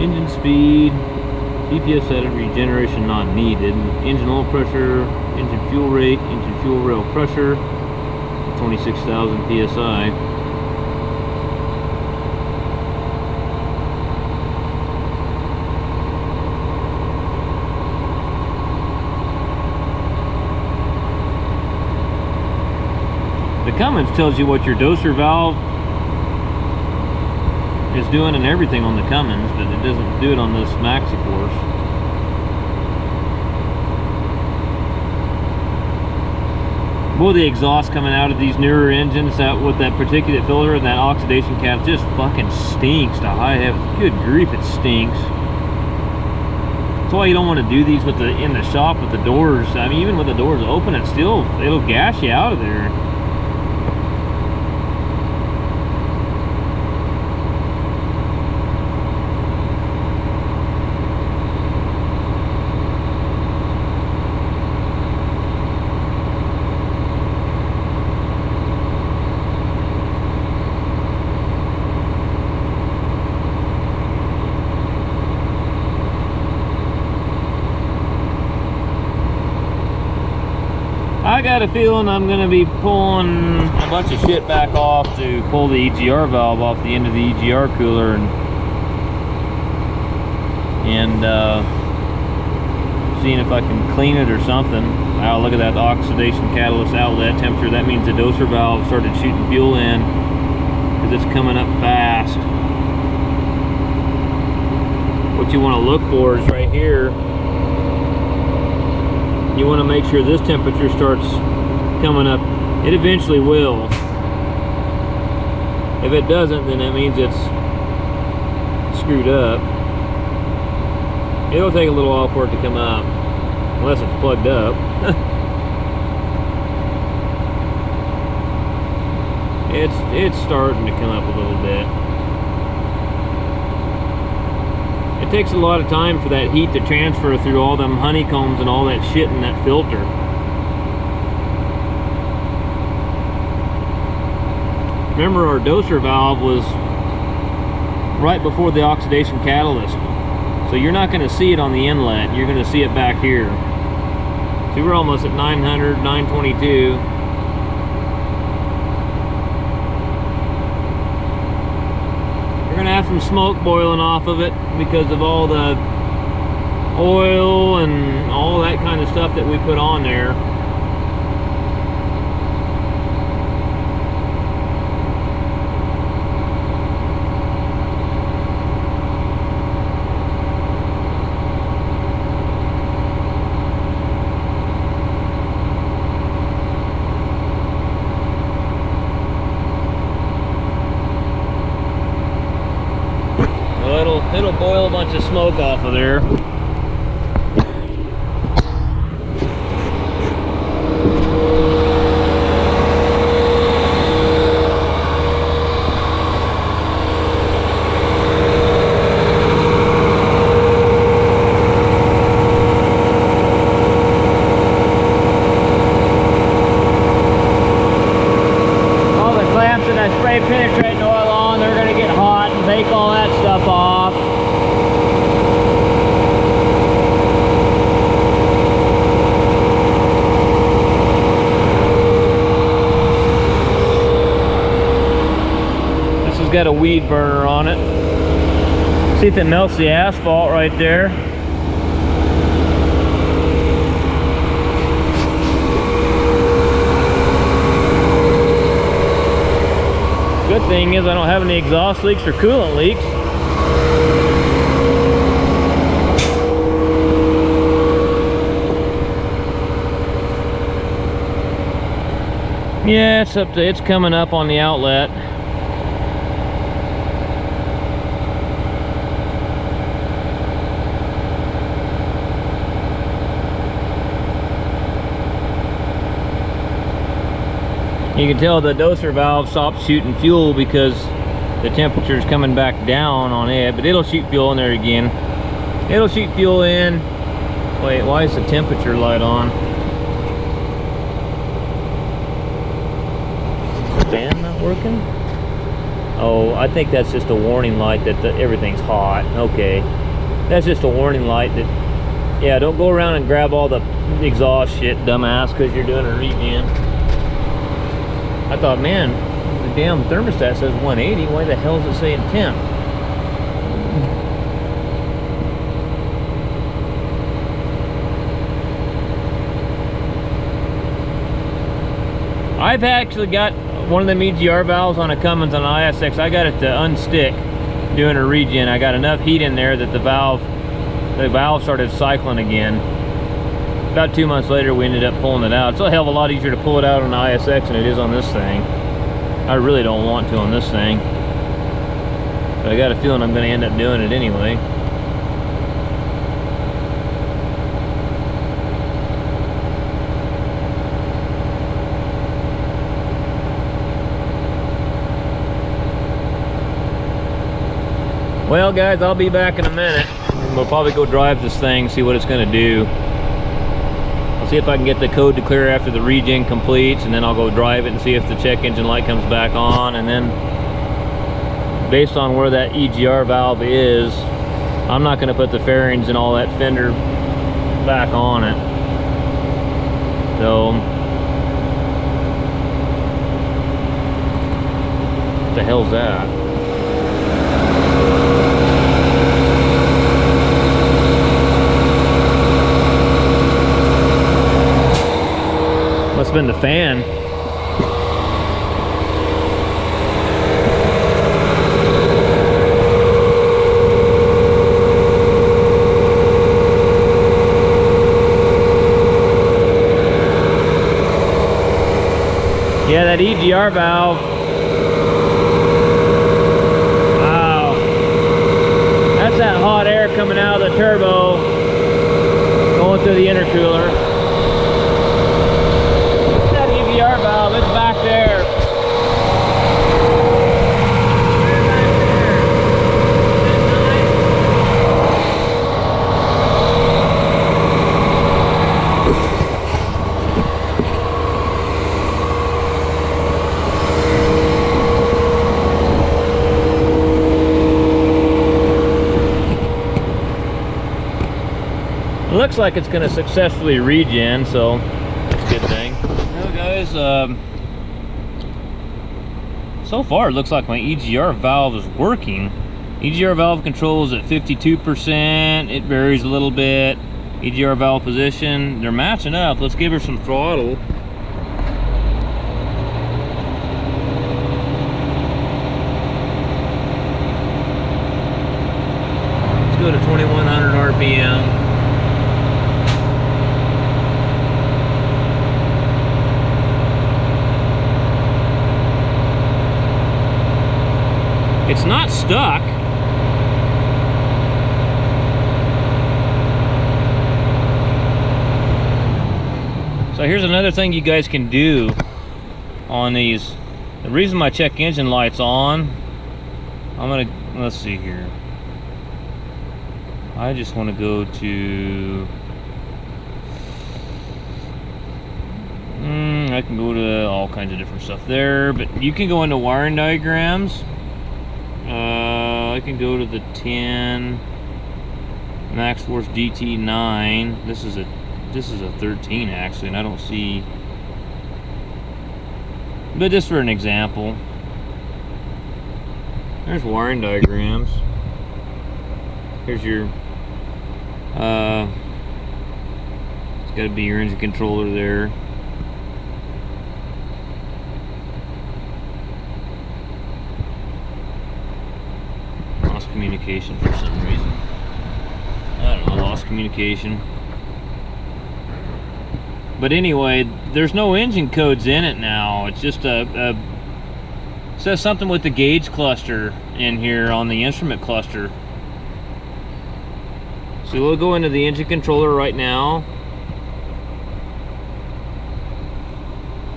Engine speed, DPS set at regeneration not needed. Engine oil pressure, engine fuel rate, engine fuel rail pressure, 26,000 psi. The Cummins tells you what your doser valve is doing and everything on the Cummins, but it doesn't do it on this Maxxforce. Boy, the exhaust coming out of these newer engines, that with that particulate filter and that oxidation cap, just fucking stinks to high heaven. Good grief, it stinks. That's why you don't want to do these with the in the shop with the doors. I mean, even with the doors open, it'll gas you out of there. I got a feeling I'm going to be pulling a bunch of shit back off to pull the EGR valve off the end of the EGR cooler and seeing if I can clean it or something. Oh, look at that oxidation catalyst outlet temperature. That means the doser valve started shooting fuel in because it's coming up fast. What you want to look for is right here. You want to make sure this temperature starts coming up. It eventually will. If it doesn't, then that means it's screwed up. It'll take a little while for it to come up, unless it's plugged up. It's starting to come up a little bit. It takes a lot of time for that heat to transfer through all them honeycombs and all that shit in that filter. Remember, our doser valve was right before the oxidation catalyst, so you're not going to see it on the inlet. You're going to see it back here. See, we're almost at 900, 922. We're going to have some smoke boiling off of it because of all the oil and all that kind of stuff that we put on there. It'll boil a bunch of smoke off of there. All the clamps that I spray penetrating oil on, they're going to get hot and bake all that stuff off. Got a weed burner on it. See if it melts the asphalt right there. Good thing is I don't have any exhaust leaks or coolant leaks. Yeah, it's coming up on the outlet. You can tell the doser valve stopped shooting fuel because the temperature is coming back down on it, but it'll shoot fuel in there again. It'll shoot fuel in. Wait, why is the temperature light on? Is the fan not working? Oh, I think that's just a warning light that everything's hot. Okay. That's just a warning light that, yeah, don't go around and grab all the exhaust shit, dumbass, because you're doing a regen. I thought, man, the damn thermostat says 180. Why the hell is it saying temp? I've actually got one of them EGR valves on a Cummins on an ISX. I got it to unstick doing a regen. I got enough heat in there that the valve started cycling again. About 2 months later, we ended up pulling it out. It's a hell of a lot easier to pull it out on the ISX than it is on this thing. I really don't want to on this thing, but I got a feeling I'm going to end up doing it anyway. Well, guys, I'll be back in a minute. We'll probably go drive this thing, see what it's going to do. I'll see if I can get the code to clear after the regen completes, and then I'll go drive it and see if the check engine light comes back on. And then, based on where that EGR valve is, I'm not going to put the fairings and all that fender back on it. So, what the hell's that? Must have been the fan. Yeah, that EGR valve. Wow. That's that hot air coming out of the turbo going through the intercooler. Valve, it's back there. It looks like it's going to successfully regen, so that's a good thing. Well, guys, so far it looks like my EGR valve is working. EGR valve control is at 52%. It varies a little bit. EGR valve position, they're matching up. Let's give her some throttle. Let's go to 2100 RPM. It's not stuck. So here's another thing you guys can do on these. The reason my check engine light's on, let's see here. I just want to go to, I can go to all kinds of different stuff there, but you can go into wiring diagrams. I can go to the 10 Maxxforce DT9. This is a 13 actually, and I don't see, but just for an example, there's wiring diagrams. Here's your it's got to be your engine controller there. Communication for some reason. I don't know, lost communication. But anyway, there's no engine codes in it now. It's just it says something with the gauge cluster in here on the instrument cluster. So we'll go into the engine controller right now.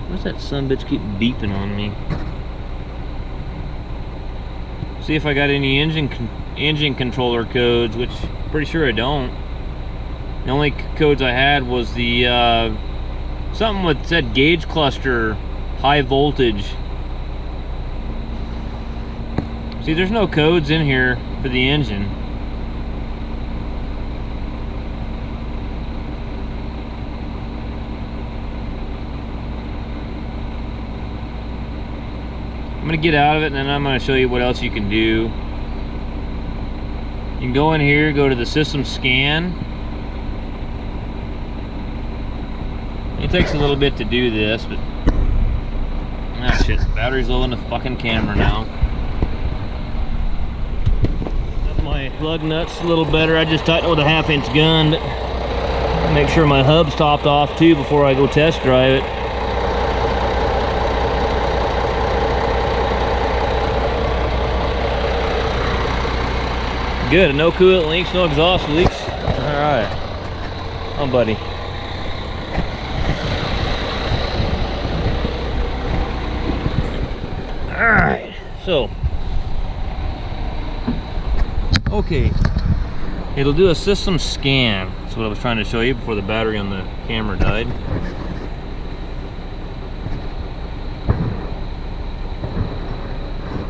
What's that sumbitch keep beeping on me? See if I got any engine controller codes, which I'm pretty sure I don't. The only codes I had was the something with said gauge cluster, high voltage. See, there's no codes in here for the engine. gonna get out of it, and then I'm gonna show you what else you can do. You can go in here, go to the system scan. It takes a little bit to do this, but ah shit, battery's low in the fucking camera now. Got my lug nuts a little better. I just tightened with a 1/2-inch gun to make sure my hub's topped off too before I go test drive it. Good, no coolant leaks, no exhaust leaks. Alright. Oh, buddy. Alright, so. Okay. It'll do a system scan. That's what I was trying to show you before the battery on the camera died.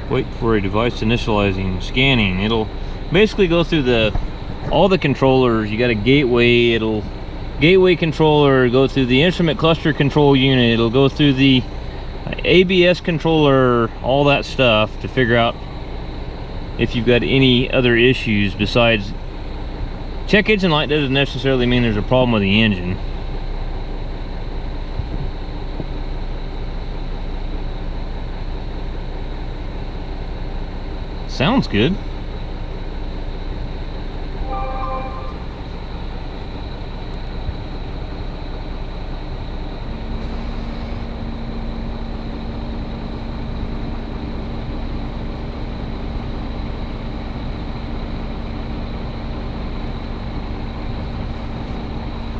Wait for a device initializing scanning. It'll basically go through all the controllers. You got a gateway, gateway controller, go through the instrument cluster control unit, it'll go through the ABS controller, all that stuff to figure out if you've got any other issues besides check engine light. Doesn't necessarily mean there's a problem with the engine. Sounds good.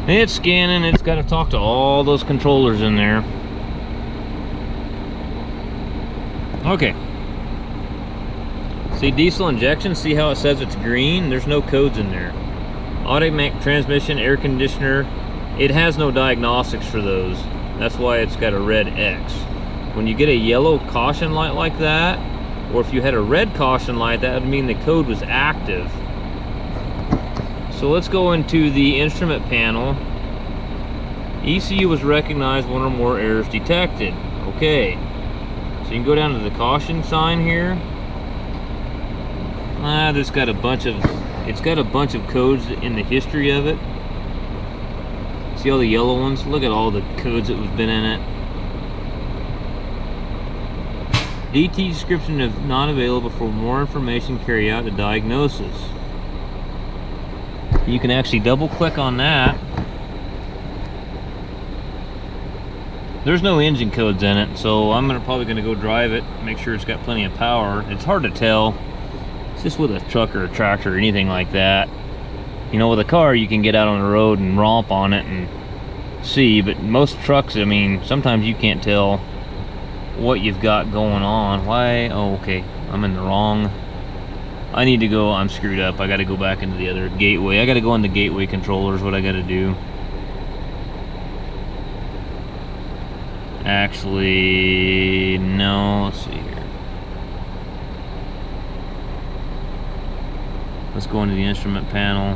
It's scanning, it's got to talk to all those controllers in there. Okay. See diesel injection, see how it says it's green? There's no codes in there. Automatic transmission, air conditioner, it has no diagnostics for those. That's why it's got a red X. When you get a yellow caution light like that, or if you had a red caution light, that would mean the code was active. So let's go into the instrument panel. ECU was recognized, one or more errors detected. Okay. So you can go down to the caution sign here. It's got a bunch of codes in the history of it. See all the yellow ones? Look at all the codes that have been in it. DT description if not available. For more information, carry out a diagnosis. You can actually double click on that. There's no engine codes in it, so I'm probably gonna go drive it, make sure it's got plenty of power. It's hard to tell. It's just with a truck or a tractor or anything like that. You know, with a car you can get out on the road and romp on it and see, but most trucks, I mean, sometimes you can't tell what you've got going on. Why? Oh, okay, I'm in the wrong. I need to go, I'm screwed up. I gotta go back into the other gateway. I gotta go on the gateway controllers, what I gotta do. Actually, no, let's see here. Let's go into the instrument panel.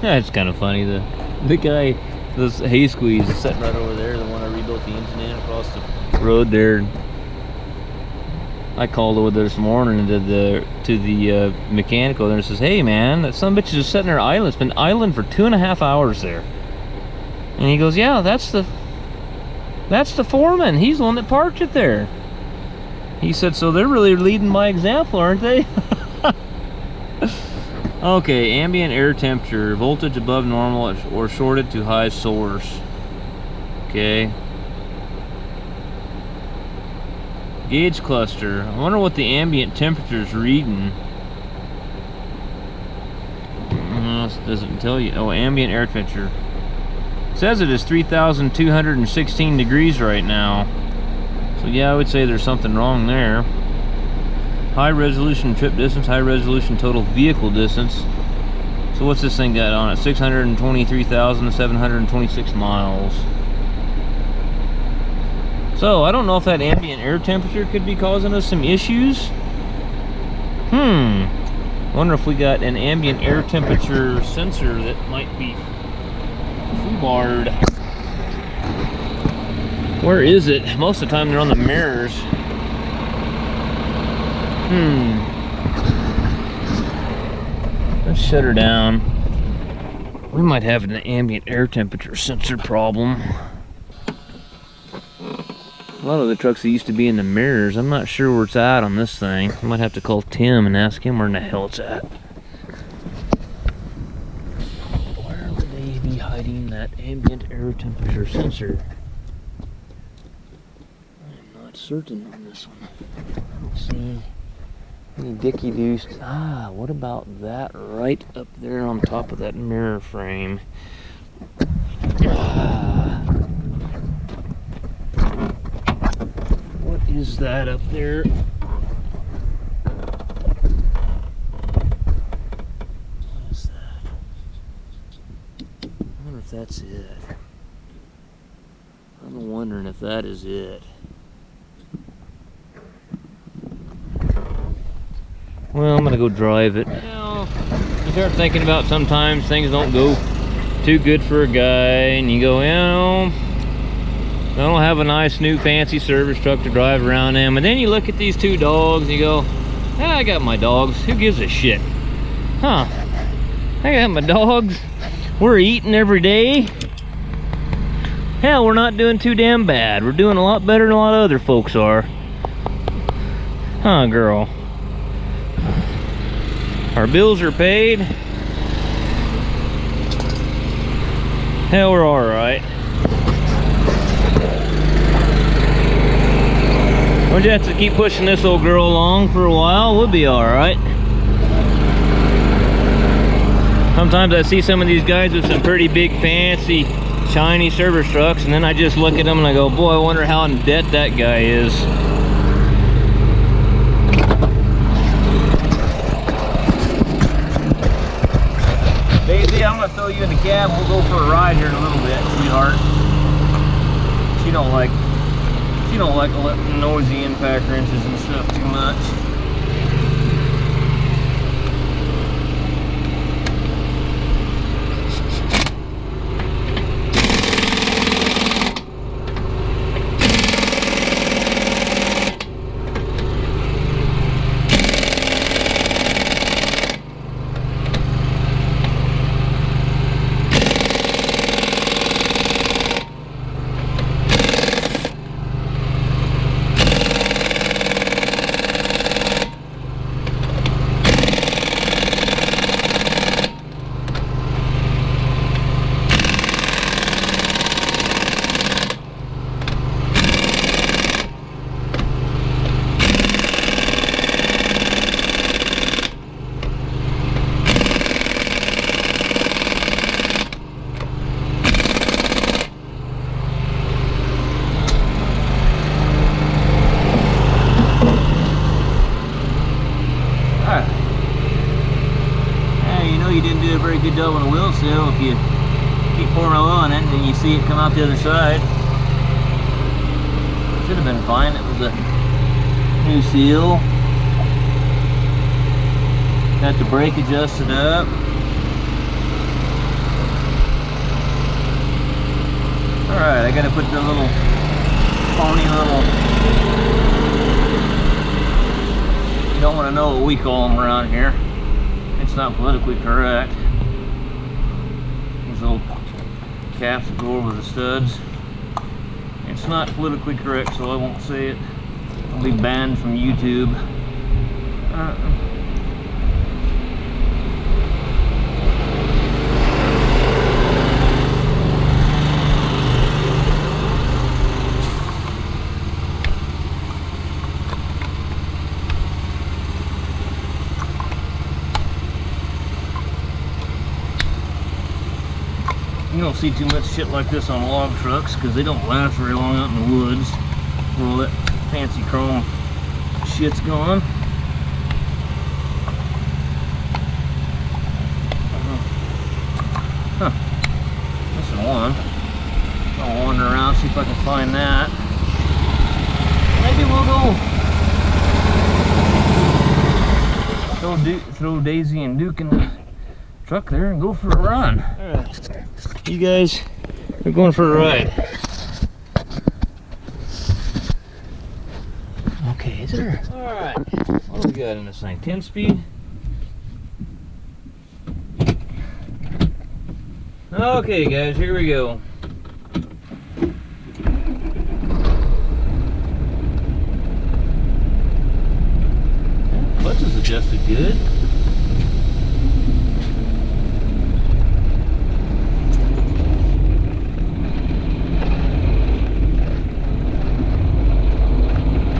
Yeah, it's kind of funny. The guy, this hay squeeze is sitting right over there, the one I rebuilt the engine in across the road there. I called over there this morning to the mechanical there and says, hey man, that son of a bitch is just sitting there idling. It's been idling for 2.5 hours there. And he goes, yeah, that's the foreman. He's the one that parked it there. He said, so they're really leading by example, aren't they? Okay, ambient air temperature, voltage above normal or shorted to high source. Okay. Gauge cluster. I wonder what the ambient temperature is reading. It doesn't tell you. Oh, ambient air temperature. It says it is 3,216 degrees right now. So yeah, I would say there's something wrong there. High resolution trip distance, high resolution total vehicle distance. So what's this thing got on it? 623,726 miles. So I don't know if that ambient air temperature could be causing us some issues. Wonder if we got an ambient air temperature sensor that might be foobarred. Where is it? Most of the time they're on the mirrors. Let's shut her down. We might have an ambient air temperature sensor problem. A lot of the trucks that used to be in the mirrors, I'm not sure where it's at on this thing. I might have to call Tim and ask him where in the hell it's at. Where would they be hiding that ambient air temperature sensor? I'm not certain on this one. I don't see any dicky doos. Ah, what about that right up there on top of that mirror frame? What is that up there? What is that? I wonder if that's it. I'm wondering if that is it. Well, I'm gonna go drive it. You know, you start thinking about sometimes things don't go too good for a guy, and you go, you know, I don't have a nice new fancy service truck to drive around in. But then you look at these two dogs and you go, I got my dogs. Who gives a shit? Huh? I got my dogs. We're eating every day. Hell, we're not doing too damn bad. We're doing a lot better than a lot of other folks are. Huh, girl? Our bills are paid. Hell, we're all right. We'll just have to keep pushing this old girl along for a while. We'll be all right. Sometimes I see some of these guys with some pretty big, fancy, shiny service trucks, and then I just look at them and I go, boy, I wonder how in debt that guy is. Daisy, I'm gonna throw you in the cab. We'll go for a ride here in a little bit, sweetheart. She don't like noisy impact wrenches and stuff too much. Good job on the wheel seal. If you keep pouring oil in it and you see it come out the other side, should have been fine. It was a new seal. Got the brake adjusted up. Alright, I gotta put the little phony little, you don't want to know what we call them around here. It's not politically correct. Little caps that go over the studs. It's not politically correct, so I won't say it. I'll be banned from YouTube. You don't see too much shit like this on log trucks because they don't last very long out in the woods where all that fancy chrome shit's gone. Huh. Missing one. I'll wander around, see if I can find that. throw Daisy and Duke in the truck there and go for a run. Alright, you guys are going for a ride. Okay, sir. Alright, what do we got in this thing? 10 speed? Okay guys, here we go. Clutch is adjusted good.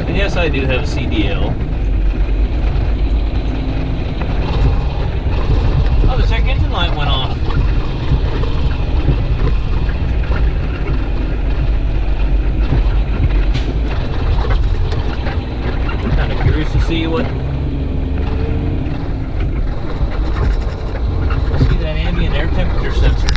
And yes, I do have a CDL. Oh, the check engine light went off. Kind of curious to see what. See that ambient air temperature sensor.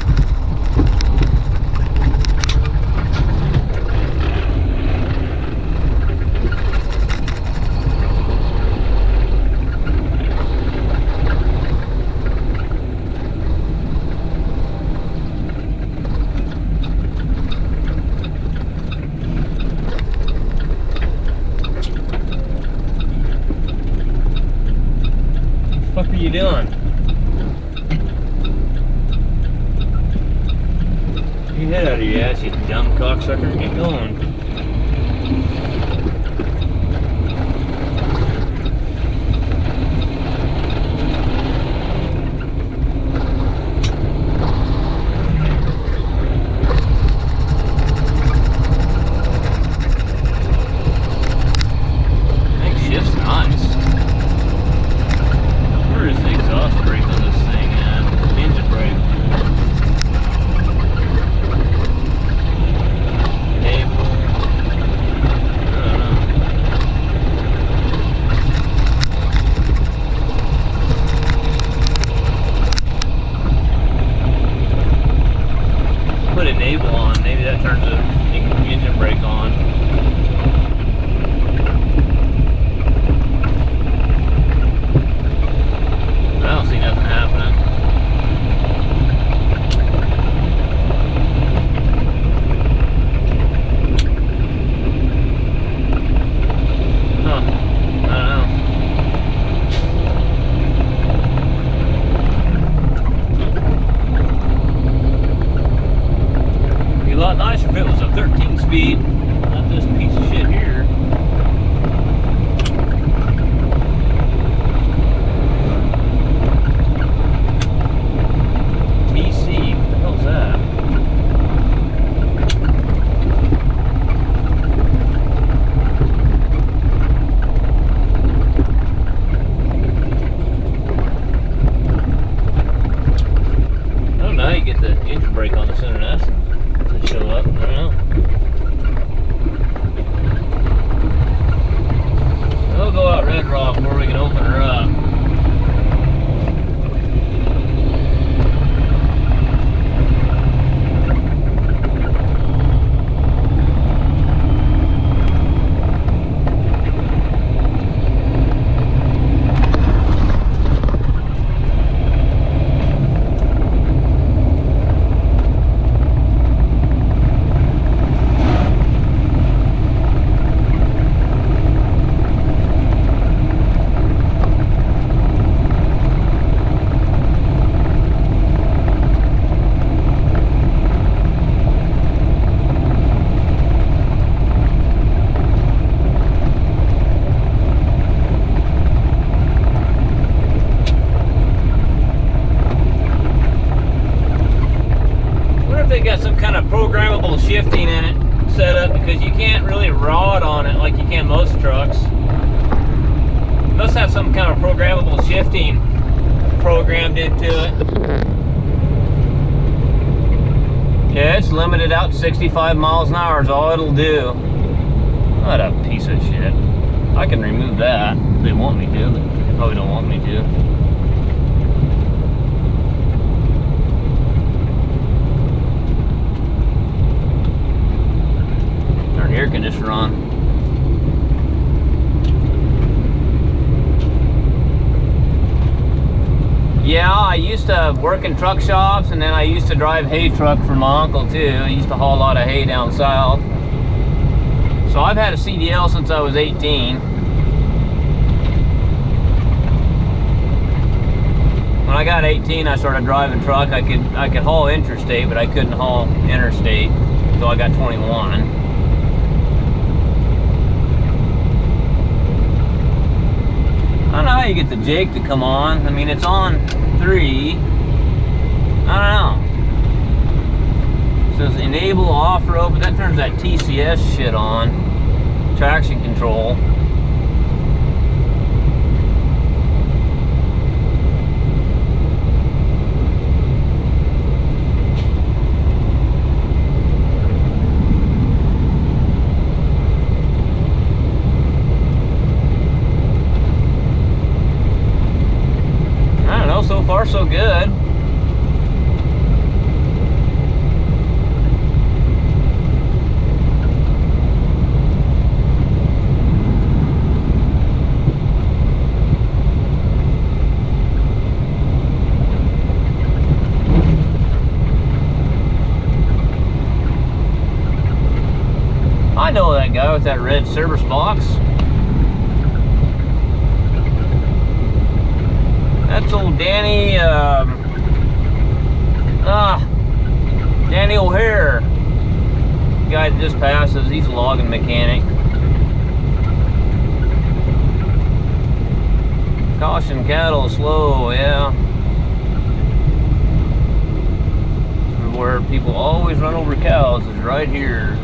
What the fuck are you doing? Get your head out of your ass, you dumb cocksucker. Get going. I think shift's nice. Where is the exhaust brake on this thing at? Engine brake. Put enable on, maybe that turns the engine brake on. I don't see nothing happening. Huh, I don't know. Be a lot nicer if it was a 13 speed, not this piece of shit here. TC, what the hell's that? Oh, now you get the engine brake on the center S to show up. I don't know. We'll go out Red Rock where we can open her up. They got some kind of programmable shifting in it set up, because you can't really rod on it like you can most trucks. Must have some kind of programmable shifting programmed into it. Yeah, it's limited out to 65 miles an hour is all it'll do. What a piece of shit. I can remove that if they want me to, but they probably don't want me to. Air conditioner on. I used to work in truck shops, and then I used to drive hay truck for my uncle too. I used to haul a lot of hay down south. So I've had a CDL since I was 18. When I got 18, I started driving truck. I could haul interstate, but I couldn't haul interstate until I got 21. I don't know how you get the jake to come on. I mean, it's on 3. I don't know. It says enable off-road, but that turns that TCS shit on. Traction control. So far, so good. I know that guy with that red service box. That's old Danny, Danny O'Hare. The guy that just passes, he's a logging mechanic. Caution, cattle slow, yeah. Where people always run over cows is right here.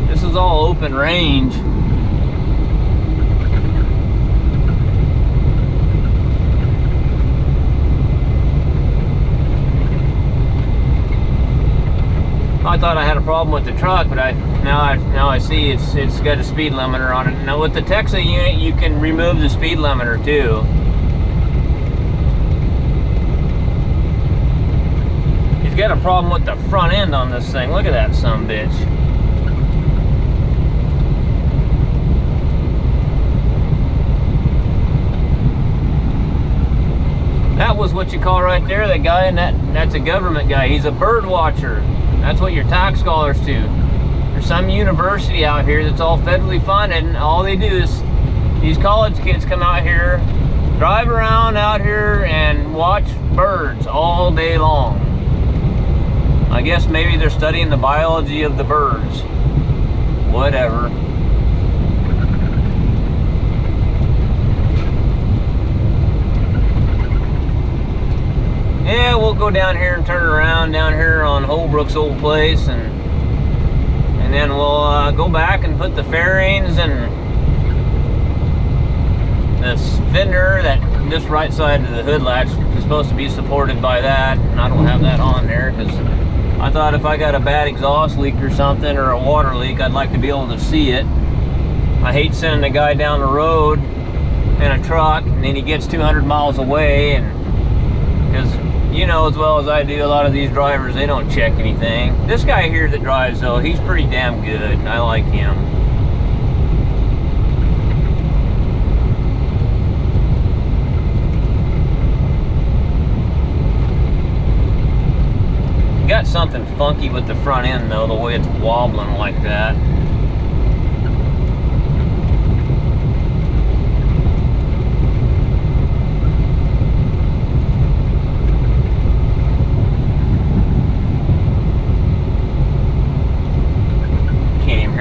This is all open range. I thought I had a problem with the truck, but now I see it's got a speed limiter on it. Now with the Texas unit, you can remove the speed limiter too. He's got a problem with the front end on this thing. Look at that sumbitch. That was what you call right there, the guy, and that's a government guy. He's a bird watcher. That's what your tax scholars do. There's some university out here that's all federally funded, and all they do is these college kids come out here, drive around out here, and watch birds all day long. I guess maybe they're studying the biology of the birds. Whatever. Yeah, we'll go down here and turn around down here on Holbrook's old place, and then we'll go back and put the fairings and this fender, that this right side of the hood latch is supposed to be supported by that, and I don't have that on there because I thought if I got a bad exhaust leak or something, or a water leak, I'd like to be able to see it. I hate sending a guy down the road in a truck and then he gets 200 miles away, and because you know as well as I do, a lot of these drivers, they don't check anything. This guy here that drives though, he's pretty damn good. I like him. Got something funky with the front end though, the way it's wobbling like that.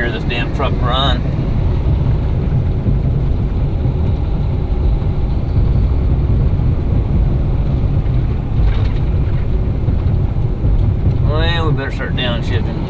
This damn truck run. Well, we better start downshifting.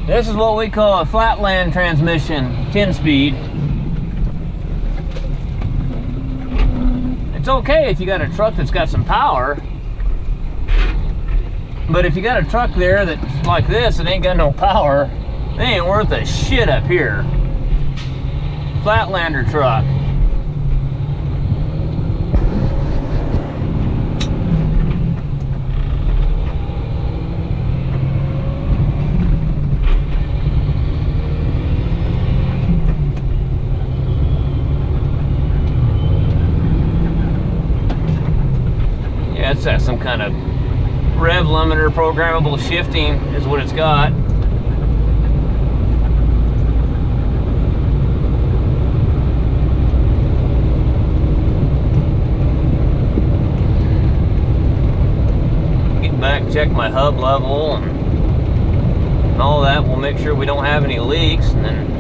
This is what we call a flatland transmission, 10-speed. It's okay if you got a truck that's got some power, but if you got a truck there that's like this and ain't got no power, they ain't worth a shit up here. Flatlander truck. Yeah, it's got some kind of rev limiter programmable shifting is what it's got. Get back, check my hub level and all that. We'll make sure we don't have any leaks. And then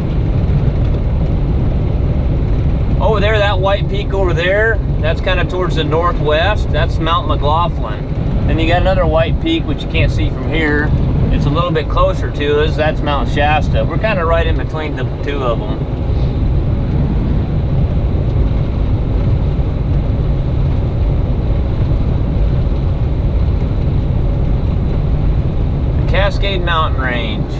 over there, that white peak over there, that's kind of towards the northwest. That's Mount McLaughlin. Then you got another white peak, which you can't see from here. It's a little bit closer to us. That's Mount Shasta. We're kind of right in between the two of them. The Cascade Mountain Range.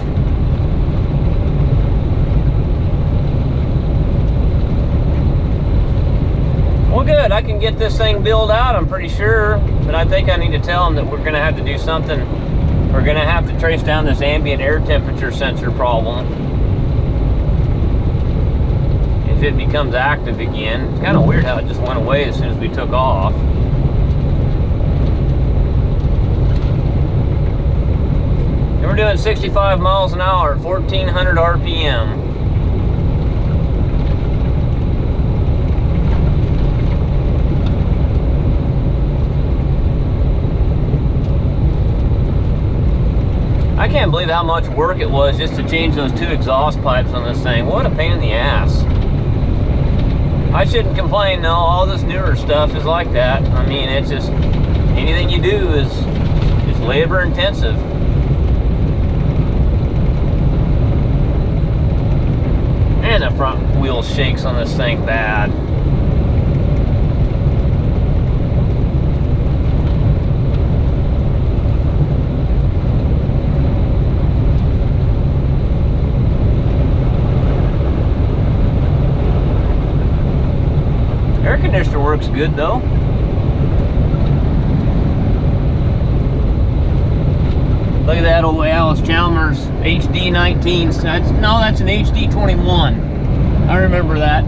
Well, good. I can get this thing built out, I'm pretty sure. But I think I need to tell them that we're going to have to do something. We're going to have to trace down this ambient air temperature sensor problem. If it becomes active again. It's kind of weird how it just went away as soon as we took off. And we're doing 65 miles an hour at 1400 RPM. I can't believe how much work it was just to change those two exhaust pipes on this thing. What a pain in the ass. I shouldn't complain, no. All this newer stuff is like that. I mean, it's just, anything you do is labor intensive. And the front wheel shakes on this thing bad. Air conditioner works good though. Look at that old Alice Chalmers HD19. That's an HD21. I remember that.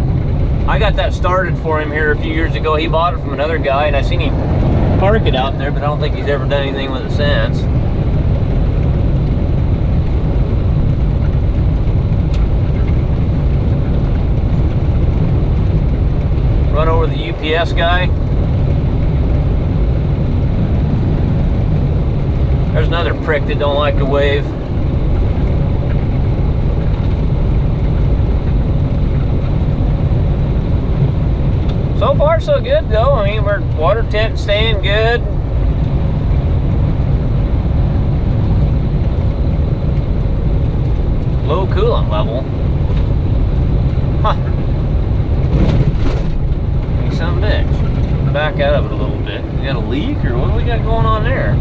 I got that started for him here a few years ago. He bought it from another guy and I seen him park it out there, but I don't think he's ever done anything with it since. Run over the UPS guy. There's another prick that don't like to wave. So far so good though. I mean, we're water temp staying good. Low coolant level. Huh. Some bitch. Back out of it a little bit. We got a leak or what do we got going on there?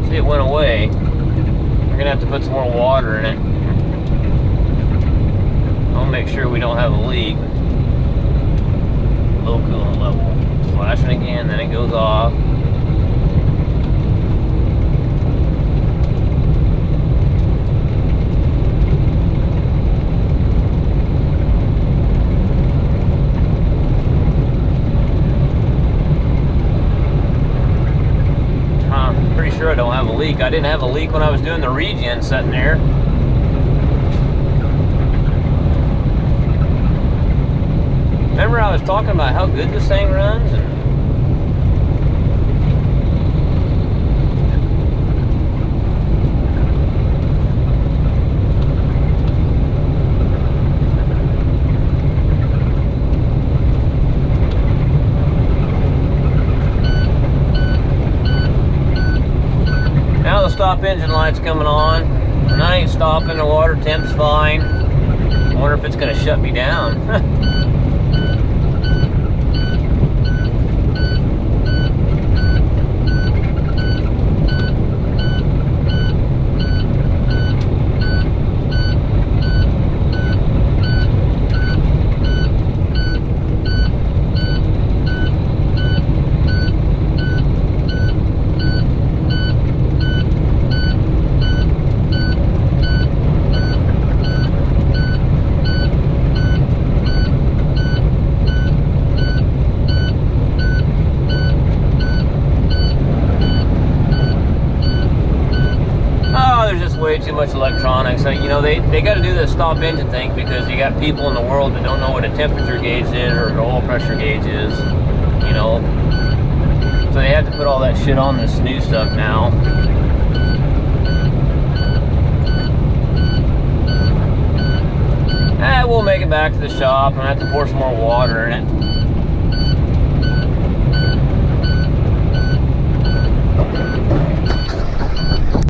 See, it went away. We're gonna have to put some more water in it. I'll make sure we don't have a leak. Low coolant level. Flashing again, then it goes off. I don't have a leak. I didn't have a leak when I was doing the regen sitting there. Remember I was talking about how good this thing runs? And stop engine light's coming on, and I ain't stopping. The water temp's fine. I wonder if it's gonna shut me down. much electronics. You know, they got to do the stop engine thing because you got people in the world that don't know what a temperature gauge is or an oil pressure gauge is, you know. So they have to put all that shit on this new stuff now. We'll make it back to the shop and I have to pour some more water in it.